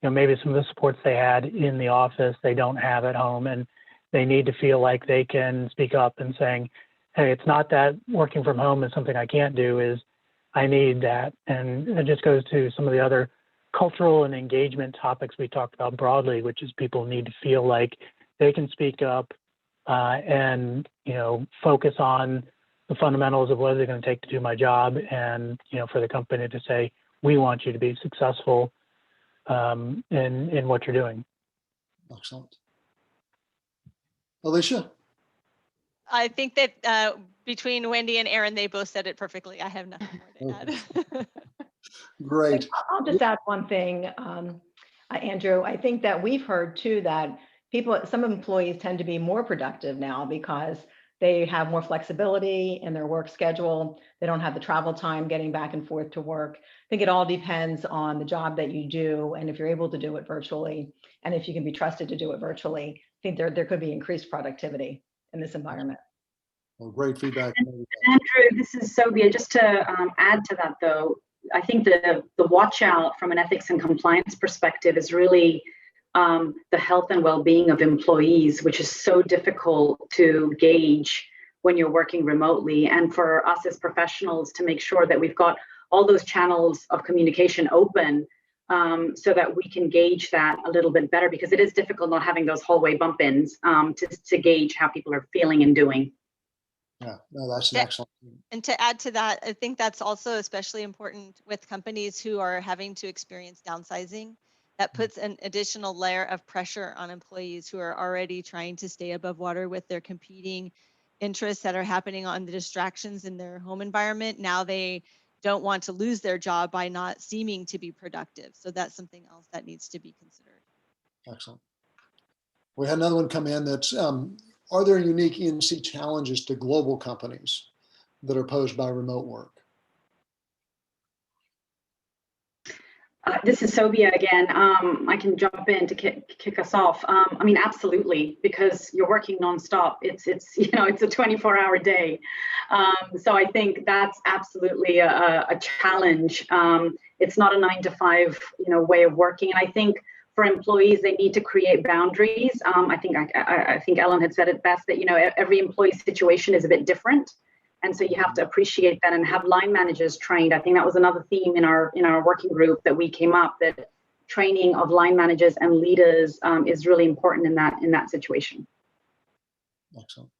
you know, maybe some of the supports they had in the office, they don't have at home, and they need to feel like they can speak up and saying, hey, it's not that working from home is something I can't do, is I need that. And it just goes to some of the other cultural and engagement topics we talked about broadly, which is people need to feel like they can speak up and, you know, focus on the fundamentals of what is it going to take to do my job, and, you know, for the company to say, we want you to be successful in what you're doing. Excellent. Alicia? I think that between Wendy and Aaron, they both said it perfectly. I have nothing more to add. Great. I'll just add one thing, Andrew. I think that we've heard too that some employees tend to be more productive now because they have more flexibility in their work schedule. They don't have the travel time getting back and forth to work. I think it all depends on the job that you do, and if you're able to do it virtually, and if you can be trusted to do it virtually. I think there could be increased productivity in this environment. Well, great feedback. Andrew, this is Sobia. Just to add to that, though, I think the watch out from an ethics and compliance perspective is really the health and well-being of employees, which is so difficult to gauge when you're working remotely. And for us as professionals to make sure that we've got all those channels of communication open so that we can gauge that a little bit better, because it is difficult not having those hallway bump-ins to gauge how people are feeling and doing. Yeah, no, that's an excellent. And to add to that, I think that's also especially important with companies who are having to experience downsizing. That puts an additional layer of pressure on employees who are already trying to stay above water with their competing interests that are happening on the distractions in their home environment. Now they don't want to lose their job by not seeming to be productive. So that's something else that needs to be considered. Excellent. We had another one come in that's, are there unique E&C challenges to global companies that are posed by remote work? This is Sobia again. I can jump in to kick us off. I mean, absolutely, because you're working nonstop. It's you know, it's a 24-hour day. So I think that's absolutely a challenge. It's not a 9-to-5 way of working. And I think for employees, they need to create boundaries. I think Ellen had said it best that, you know, every employee situation is a bit different. And so you have to appreciate that and have line managers trained. I think that was another theme in our working group that we came up, that training of line managers and leaders is really important in that situation. Excellent.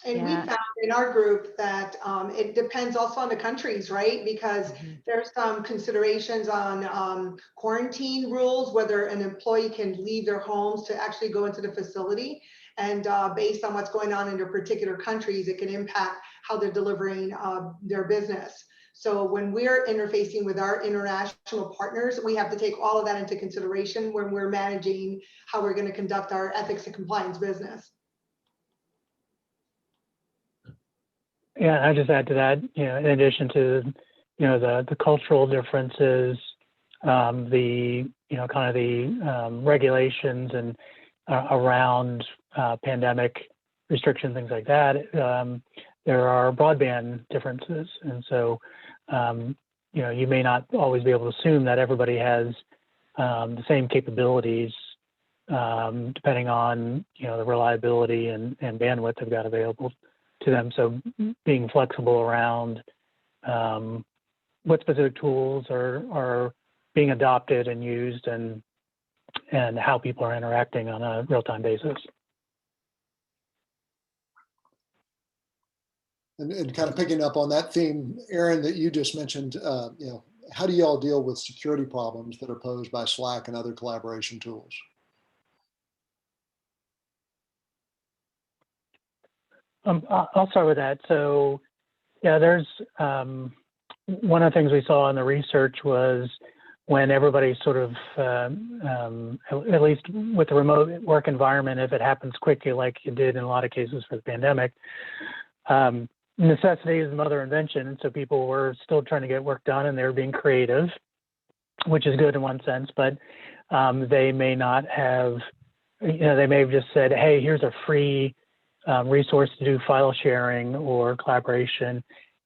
And we found in our group that it depends also on the countries, right? Because there's some considerations on quarantine rules, whether an employee can leave their homes to actually go into the facility. And based on what's going on in their particular countries, it can impact how they're delivering their business. So when we're interfacing with our international partners, we have to take all of that into consideration when we're managing how we're going to conduct our ethics and compliance business. Yeah, I just add to that, you know, in addition to, you know, the cultural differences, the, you know, kind of the regulations and around pandemic restrictions, things like that, there are broadband differences. And so, you know, you may not always be able to assume that everybody has the same capabilities, depending on, you know, the reliability and bandwidth they've got available to them. So being flexible around what specific tools are being adopted and used, and how people are interacting on a real-time basis. And kind of picking up on that theme, Aaron, that you just mentioned, you know, how do you all deal with security problems that are posed by Slack and other collaboration tools? I'll start with that. So, yeah, there's one of the things we saw in the research was when everybody sort of, at least with the remote work environment, if it happens quickly, like it did in a lot of cases for the pandemic, necessity is the mother of invention. And so people were still trying to get work done, and they were being creative, which is good in one sense, but they may not have, you know, they may have just said, hey, here's a free resource to do file sharing or collaboration,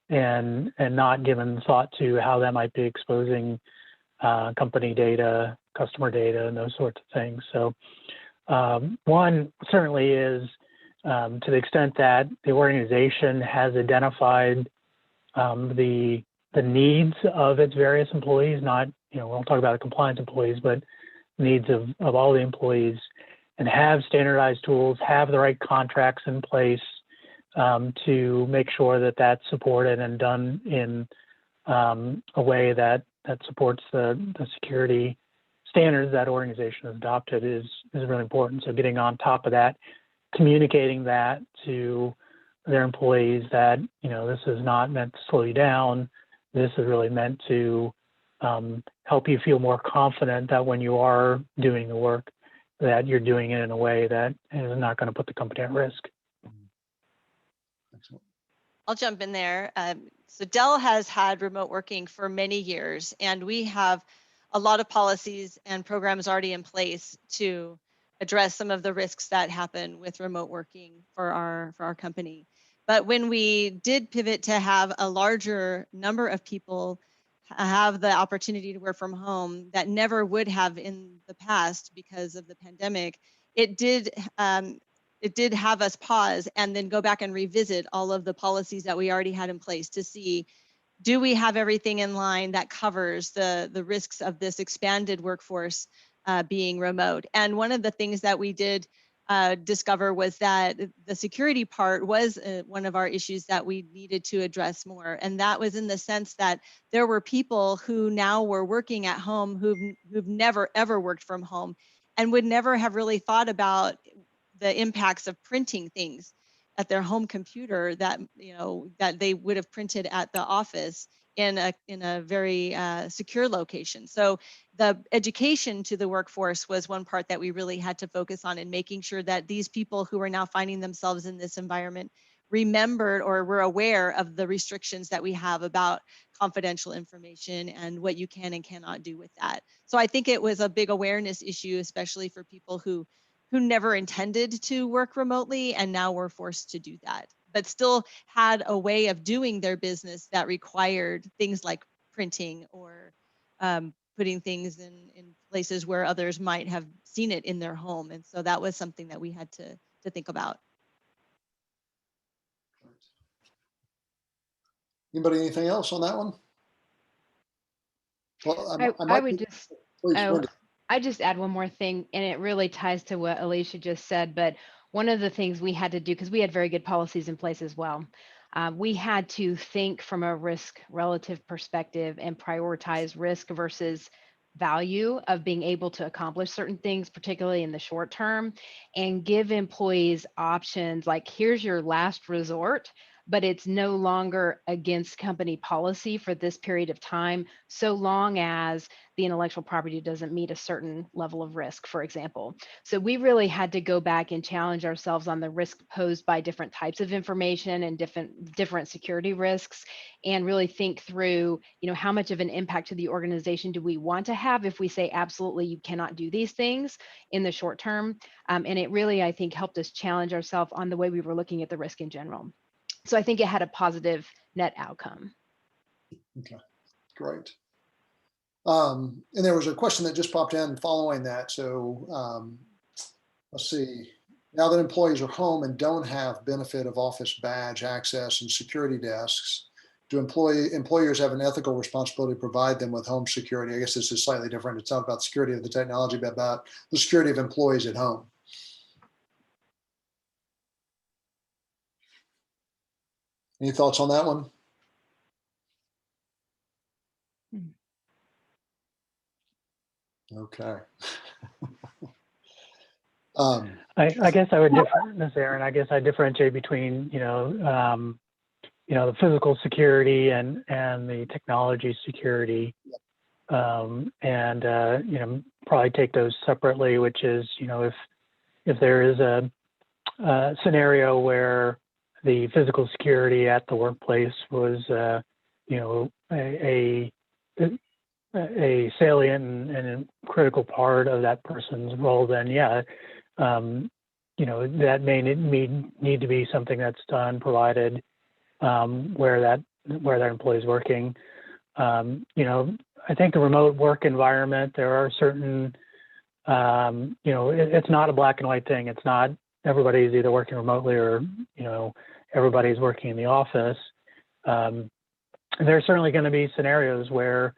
and not given thought to how that might be exposing company data, customer data, and those sorts of things. So one certainly is to the extent that the organization has identified the needs of its various employees, not, you know, we won't talk about the compliance employees, but needs of all the employees, and have standardized tools, have the right contracts in place to make sure that that's supported and done in a way that supports the security standards that organization has adopted is really important. So getting on top of that, communicating that to their employees that, you know, this is not meant to slow you down. This is really meant to help you feel more confident that when you are doing the work, that you're doing it in a way that is not going to put the company at risk. Excellent. I'll jump in there. So Dell has had remote working for many years, and we have a lot of policies and programs already in place to address some of the risks that happen with remote working for our company. But when we did pivot to have a larger number of people have the opportunity to work from home that never would have in the past because of the pandemic, it did have us pause and then go back and revisit all of the policies that we already had in place to see, do we have everything in line that covers the risks of this expanded workforce being remote? And one of the things that we did discover was that the security part was one of our issues that we needed to address more. And that was in the sense that there were people who now were working at home who've never ever worked from home and would never have really thought about the impacts of printing things at their home computer that, you know, that they would have printed at the office in a very secure location. So the education to the workforce was one part that we really had to focus on, in making sure that these people who are now finding themselves in this environment remembered or were aware of the restrictions that we have about confidential information and what you can and cannot do with that. So I think it was a big awareness issue, especially for people who never intended to work remotely and now were forced to do that, but still had a way of doing their business that required things like printing or putting things in places where others might have seen it in their home. And so that was something that we had to think about. Anybody, anything else on that one? Well, I would just, please, oh, Wendy. I just add one more thing, and it really ties to what Alicia just said, but one of the things we had to do, because we had very good policies in place as well, we had to think from a risk relative perspective and prioritize risk versus value of being able to accomplish certain things, particularly in the short term, and give employees options like, here's your last resort, but it's no longer against company policy for this period of time, so long as the intellectual property doesn't meet a certain level of risk, for example. So we really had to go back and challenge ourselves on the risk posed by different types of information and different security risks, and really think through, how much of an impact to the organization do we want to have if we say, absolutely, you cannot do these things in the short term. And it really, I think, helped us challenge ourselves on the way we were looking at the risk in general. So I think it had a positive net outcome. Okay, great. And there was a question that just popped in following that. So let's see. Now that employees are home and don't have benefit of office badge access and security desks, do employers have an ethical responsibility to provide them with home security? I guess this is slightly different. It's not about the security of the technology, but about the security of employees at home. Any thoughts on that one? Okay. I guess I would Ms. Aaron, I guess I differentiate between, the physical security and the technology security, and probably take those separately, which is, if there is a scenario where the physical security at the workplace was, a salient and a critical part of that person's role, then yeah, that may need to be something that's done, provided where that employee is working. I think the remote work environment, there are certain, it's not a black and white thing. It's not everybody's either working remotely or, everybody's working in the office. There's certainly going to be scenarios where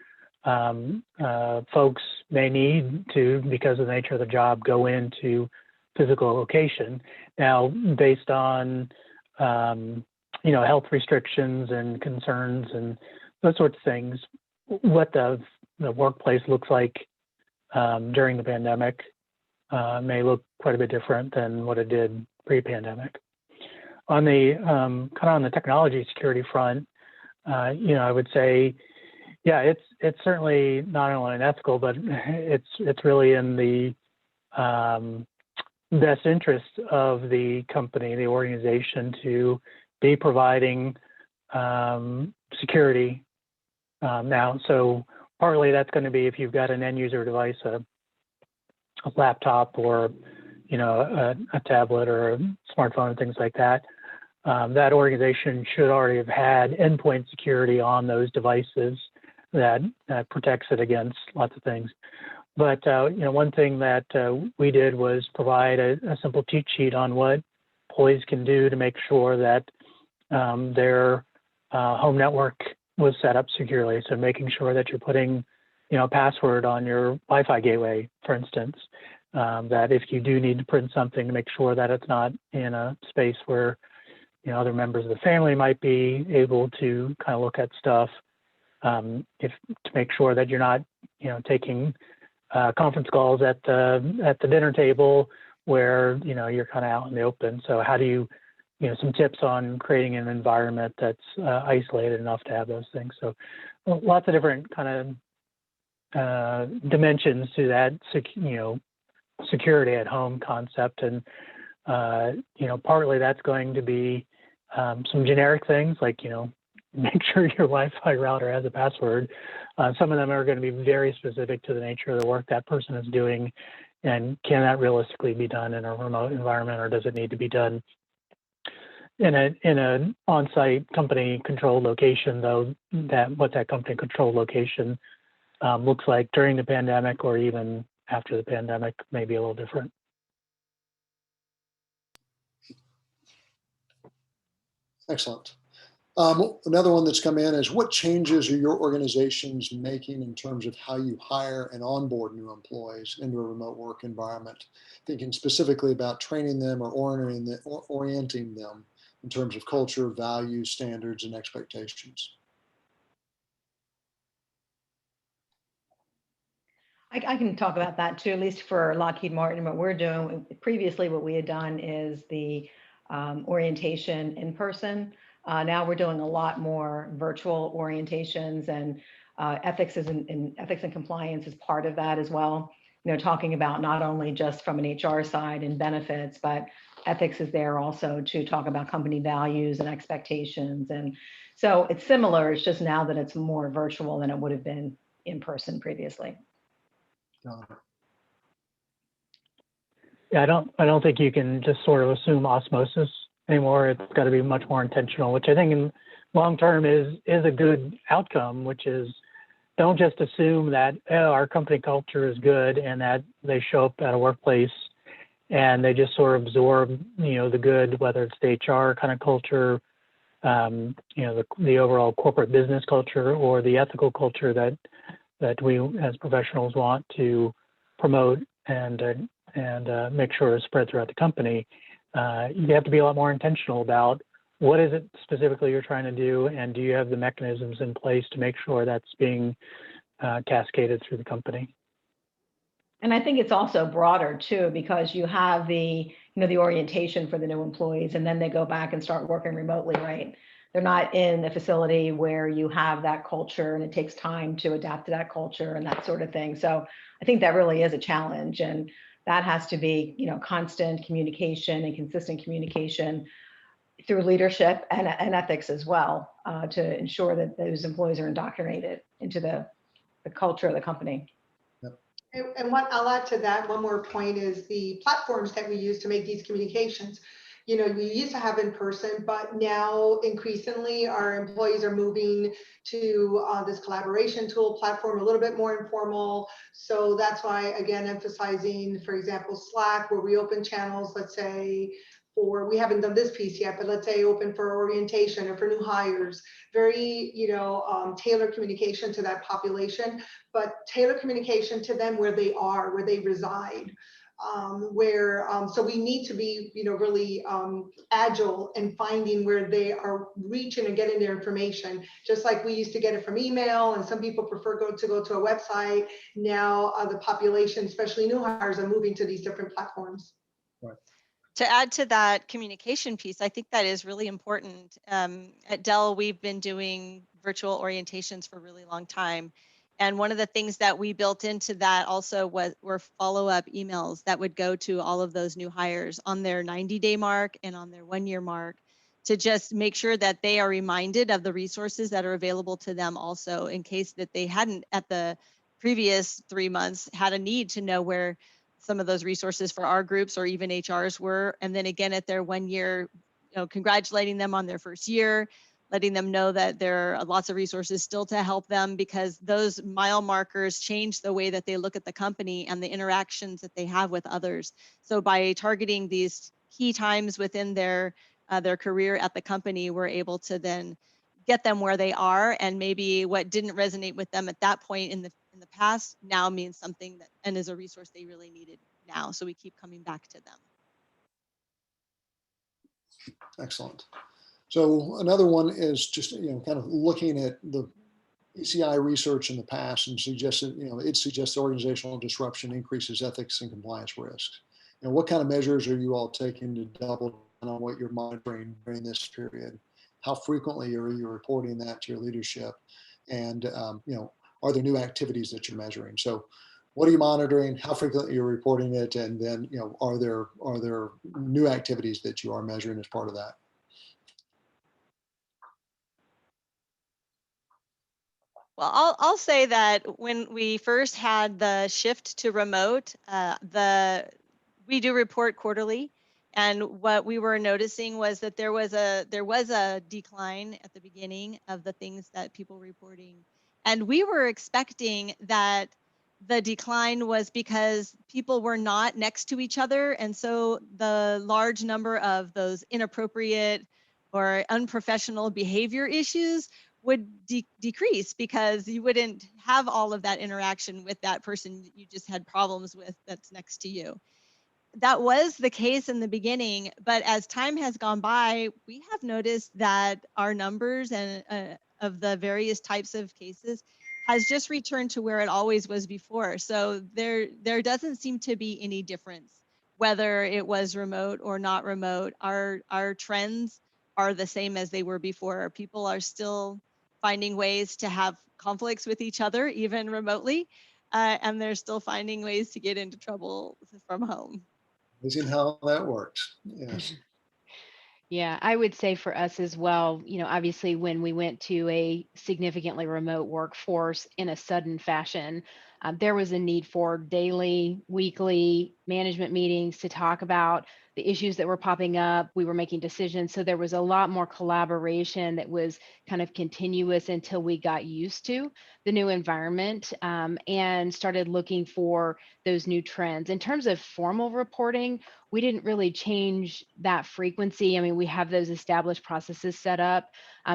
folks may need to, because of the nature of the job, go into physical location. Now, based on, health restrictions and concerns and those sorts of things, what the workplace looks like during the pandemic may look quite a bit different than what it did pre-pandemic. On the kind of on the technology security front, I would say, yeah, it's certainly not only unethical, but it's really in the best interest of the company, the organization, to be providing security now. So partly that's going to be if you've got an end user device, a laptop or a tablet or a smartphone and things like that. That organization should already have had endpoint security on those devices that protects it against lots of things. But one thing that we did was provide a simple cheat sheet on what employees can do to make sure that their home network was set up securely. So making sure that you're putting, a password on your Wi-Fi gateway, for instance, that if you do need to print something, to make sure that it's not in a space where, other members of the family might be able to kind of look at stuff. To make sure that you're not, taking conference calls at the dinner table where, you're kind of out in the open. So how do you, some tips on creating an environment that's isolated enough to have those things. So lots of different kind of dimensions to that, security at home concept. And, partly that's going to be some generic things like, make sure your Wi-Fi router has a password. Some of them are going to be very specific to the nature of the work that person is doing, and can that realistically be done in a remote environment, or does it need to be done in an on-site company-controlled location? Though what that company-controlled location looks like during the pandemic or even after the pandemic may be a little different. Excellent. Another one that's come in is, what changes are your organizations making in terms of how you hire and onboard new employees into a remote work environment? Thinking specifically about training them or orienting them in terms of culture, values, standards, and expectations. I can talk about that too, at least for Lockheed Martin. What we're doing previously, what we had done is the orientation in person. Now we're doing a lot more virtual orientations, and ethics and compliance is part of that as well. Talking about not only just from an HR side and benefits, but ethics is there also to talk about company values and expectations. And so it's similar. It's just now that it's more virtual than it would have been in person previously. Yeah, I don't think you can just sort of assume osmosis anymore. It's got to be much more intentional, which I think in long term is a good outcome, which is, don't just assume that our company culture is good and that they show up at a workplace and they just sort of absorb, the good, whether it's the HR kind of culture, the overall corporate business culture or the ethical culture that we as professionals want to promote and make sure is spread throughout the company. You have to be a lot more intentional about what is it specifically you're trying to do, and do you have the mechanisms in place to make sure that's being cascaded through the company. And I think it's also broader too, because you have the orientation for the new employees, and then they go back and start working remotely, right? They're not in a facility where you have that culture, and it takes time to adapt to that culture and that sort of thing. So I think that really is a challenge, and that has to be, constant communication and consistent communication through leadership and ethics as well, to ensure that those employees are indoctrinated into the culture of the company. And what I'll add to that, one more point, is the platforms that we use to make these communications. We used to have in person, but now increasingly our employees are moving to this collaboration tool platform, a little bit more informal. So that's why, again, emphasizing, for example, Slack, where we open channels, let's say, we haven't done this piece yet, but let's say open for orientation or for new hires, very, tailored communication to that population, but tailored communication to them where they are, where they reside. So we need to be, really agile in finding where they are reaching and getting their information. Just like we used to get it from email, and some people prefer to go to a website. Now the population, especially new hires, are moving to these different platforms. Right. To add to that communication piece, I think that is really important. At Dell, we've been doing virtual orientations for a really long time. And one of the things that we built into that also were follow-up emails that would go to all of those new hires on their 90-day mark and on their 1-year mark, to just make sure that they are reminded of the resources that are available to them also, in case that they hadn't at the previous 3 months had a need to know where some of those resources for our groups or even HRs were. And then again, at their 1 year, congratulating them on their first year, letting them know that there are lots of resources still to help them, because those mile markers change the way that they look at the company and the interactions that they have with others. So by targeting these key times within their career at the company, we're able to then get them where they are, and maybe what didn't resonate with them at that point in the past now means something that, and is a resource they really needed now. So we keep coming back to them. Excellent. So another one is just, kind of looking at the ECI research in the past and suggested, it suggests organizational disruption increases ethics and compliance risks. And what kind of measures are you all taking to double down on what you're monitoring during this period? How frequently are you reporting that to your leadership? And, are there new activities that you're measuring? So what are you monitoring? How frequently you're reporting it? And then, are there new activities that you are measuring as part of that? Well, I'll say that when we first had the shift to remote, we do report quarterly, and what we were noticing was that there was a decline at the beginning of the things that people were reporting, And we were expecting that the decline was because people were not next to each other. And so the large number of those inappropriate or unprofessional behavior issues would decrease because you wouldn't have all of that interaction with that person you just had problems with that's next to you. That was the case in the beginning, but as time has gone by, we have noticed that our numbers and of the various types of cases has just returned to where it always was before. So there doesn't seem to be any difference whether it was remote or not remote. Our trends are the same as they were before. People are still finding ways to have conflicts with each other, even remotely, and they're still finding ways to get into trouble from home. Amazing how that works. Yes. Yeah, I would say for us as well, obviously when we went to a significantly remote workforce in a sudden fashion, there was a need for daily, weekly management meetings to talk about the issues that were popping up. We were making decisions. So there was a lot more collaboration that was kind of continuous until we got used to the new environment, and started looking for those new trends. In terms of formal reporting, we didn't really change that frequency. I mean, we have those established processes set up,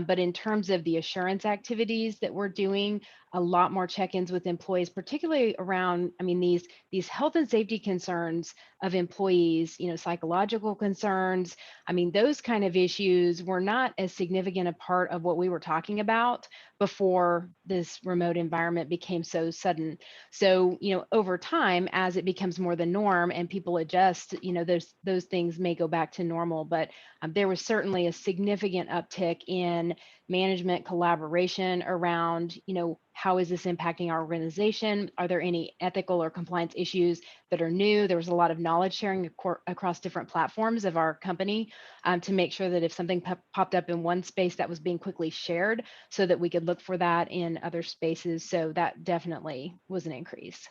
but in terms of the assurance activities that we're doing, a lot more check-ins with employees, particularly around, I mean, these health and safety concerns of employees, psychological concerns. I mean, those kind of issues were not as significant a part of what we were talking about before this remote environment became so sudden. So, over time, as it becomes more the norm and people adjust, those things may go back to normal. But there was certainly a significant uptick in management collaboration around, how is this impacting our organization? Are there any ethical or compliance issues that are new? There was a lot of knowledge sharing across different platforms of our company, to make sure that if something popped up in one space, that was being quickly shared so that we could look for that in other spaces. So that definitely was an increase.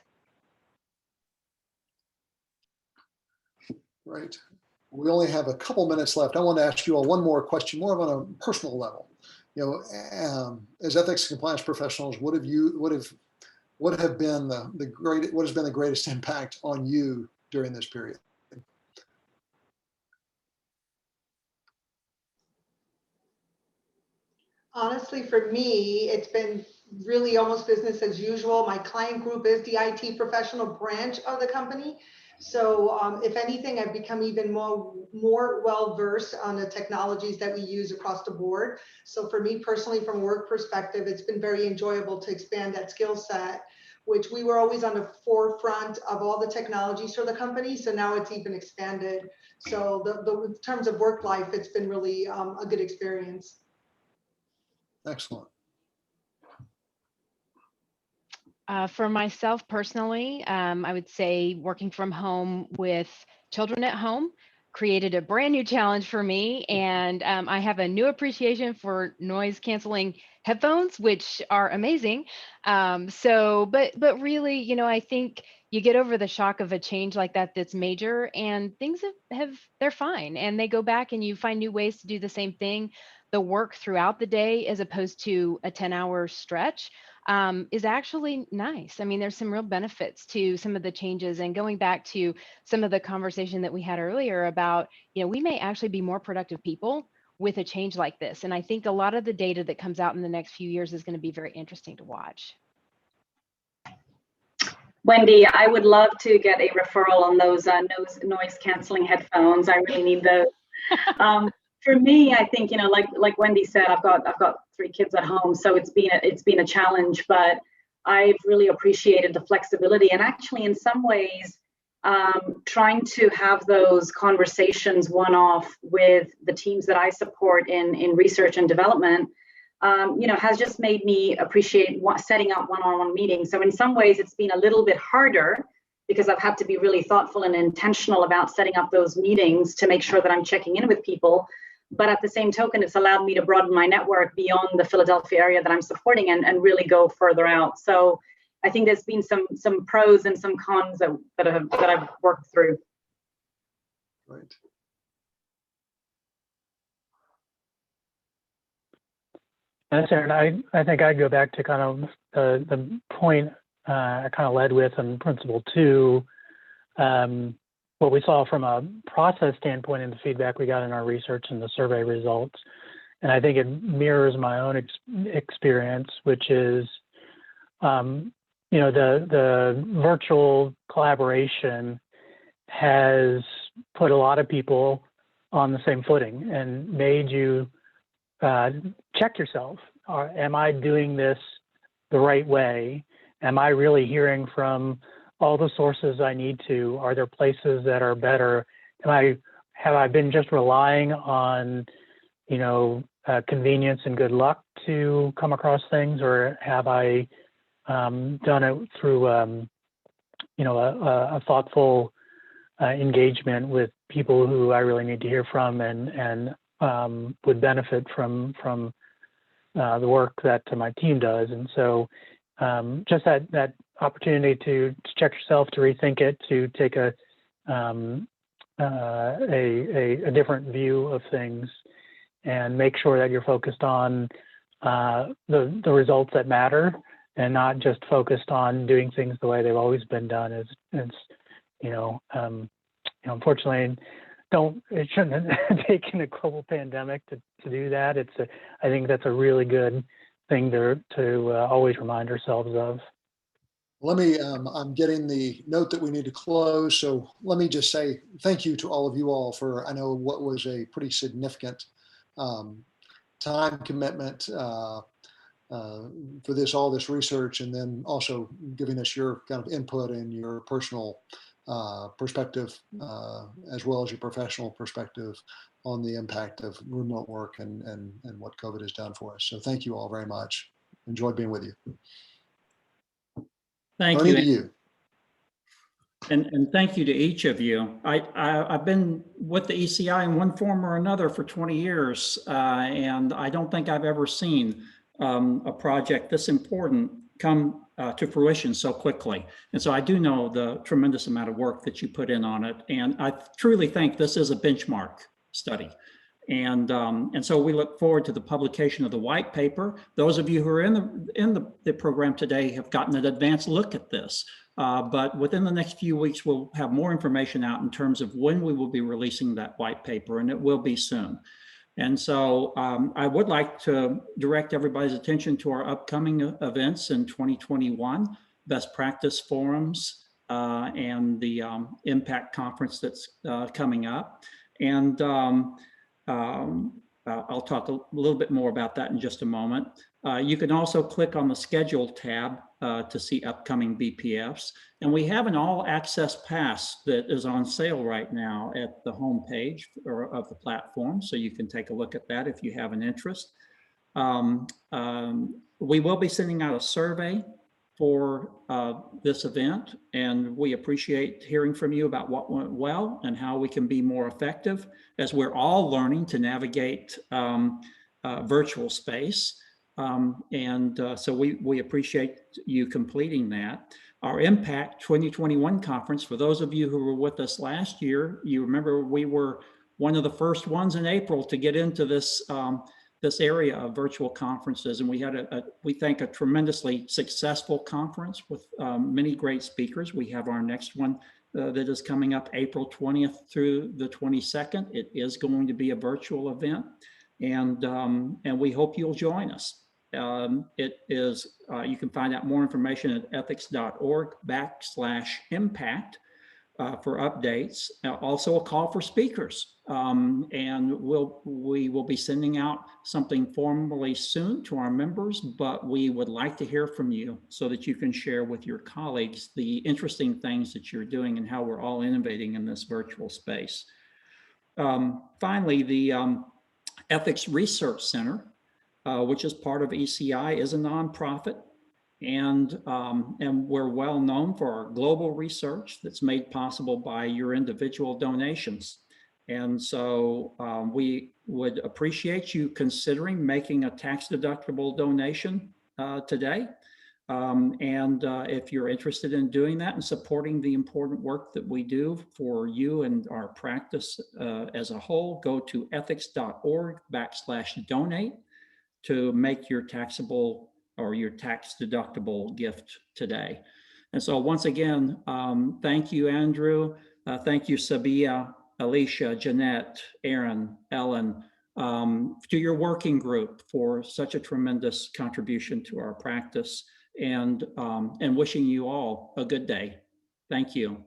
Right. We only have a couple minutes left. I want to ask you all one more question, more of on a personal level. As ethics and compliance professionals, what have been the greatest impact on you during this period? Honestly, for me, it's been really almost business as usual. My client group is the IT professional branch of the company. So if anything, I've become even more well-versed on the technologies that we use across the board. So for me personally, from a work perspective, it's been very enjoyable to expand that skill set, which we were always on the forefront of all the technologies for the company. So now it's even expanded. So in terms of work life, it's been really a good experience. Excellent. For myself personally, I would say working from home with children at home created a brand new challenge for me. And I have a new appreciation for noise canceling headphones, which are amazing. But really, I think you get over the shock of a change like that that's major, and things they're fine. And they go back and you find new ways to do the same thing. The work throughout the day, as opposed to a 10-hour stretch, is actually nice. I mean, there's some real benefits to some of the changes, and going back to some of the conversation that we had earlier about, we may actually be more productive people with a change like this. And I think a lot of the data that comes out in the next few years is going to be very interesting to watch. Wendy, I would love to get a referral on those noise canceling headphones. I really need those. For me, I think, like Wendy said, I've got 3 kids at home, so it's been a challenge, but I've really appreciated the flexibility, and actually in some ways trying to have those conversations one-off with the teams that I support in research and development, has just made me appreciate setting up one-on-one meetings. So in some ways it's been a little bit harder because I've had to be really thoughtful and intentional about setting up those meetings to make sure that I'm checking in with people. But at the same token, it's allowed me to broaden my network beyond the Philadelphia area that I'm supporting and really go further out. So I think there's been some pros and some cons that I've worked through. Right. That's Aaron. I think I'd go back to kind of the point I kind of led with in principle 2. What we saw from a process standpoint in the feedback we got in our research and the survey results. And I think it mirrors my own experience, which is, the virtual collaboration has put a lot of people on the same footing and made you check yourself. Am I doing this the right way? Am I really hearing from all the sources I need to? Are there places that are better? Have I been just relying on, convenience and good luck to come across things, or have I done it through, a thoughtful engagement with people who I really need to hear from and would benefit from the work that my team does? And so just that opportunity to check yourself, to rethink it, to take a different view of things, and make sure that you're focused on the results that matter, and not just focused on doing things the way they've always been done. Unfortunately, it shouldn't have taken a global pandemic to do that. I think that's a really good thing to always remind ourselves of. I'm getting the note that we need to close. So let me just say thank you to all of you all for, I know what was a pretty significant time commitment for all this research, and then also giving us your kind of input and your personal perspective, as well as your professional perspective on the impact of remote work and what COVID has done for us. So thank you all very much. Enjoyed being with you. Thank Tony, you. to you. And thank you to each of you. I've been with the ECI in one form or another for 20 years, and I don't think I've ever seen a project this important come to fruition so quickly. And so I do know the tremendous amount of work that you put in on it. And I truly think this is a benchmark study. And so we look forward to the publication of the white paper. Those of you who are in the program today have gotten an advanced look at this. But within the next few weeks, we'll have more information out in terms of when we will be releasing that white paper, and it will be soon. And so I would like to direct everybody's attention to our upcoming events in 2021, best practice forums, and the impact conference that's coming up. And I'll talk a little bit more about that in just a moment. You can also click on the schedule tab to see upcoming BPFs. And we have an all access pass that is on sale right now at the homepage of the platform. So you can take a look at that if you have an interest. We will be sending out a survey for this event, and we appreciate hearing from you about what went well and how we can be more effective as we're all learning to navigate virtual space. So we appreciate you completing that. Our Impact 2021 conference, for those of you who were with us last year, you remember we were one of the first ones in April to get into this this area of virtual conferences. And we had we think a tremendously successful conference with many great speakers. We have our next one that is coming up April 20th through the 22nd. It is going to be a virtual event, and we hope you'll join us. It is, you can find out more information at ethics.org/impact for updates. Also a call for speakers. And we will be sending out something formally soon to our members, but we would like to hear from you so that you can share with your colleagues the interesting things that you're doing and how we're all innovating in this virtual space. Finally, the Ethics Research Center, which is part of ECI, is a nonprofit, and we're well known for our global research that's made possible by your individual donations. And so we would appreciate you considering making a tax-deductible donation today. If you're interested in doing that and supporting the important work that we do for you and our practice as a whole, go to ethics.org/donate. to make your taxable or your tax deductible gift today. And so once again, thank you, Andrew. Thank you, Sabia, Alicia, Jeanette, Aaron, Ellen, to your working group for such a tremendous contribution to our practice, and wishing you all a good day. Thank you.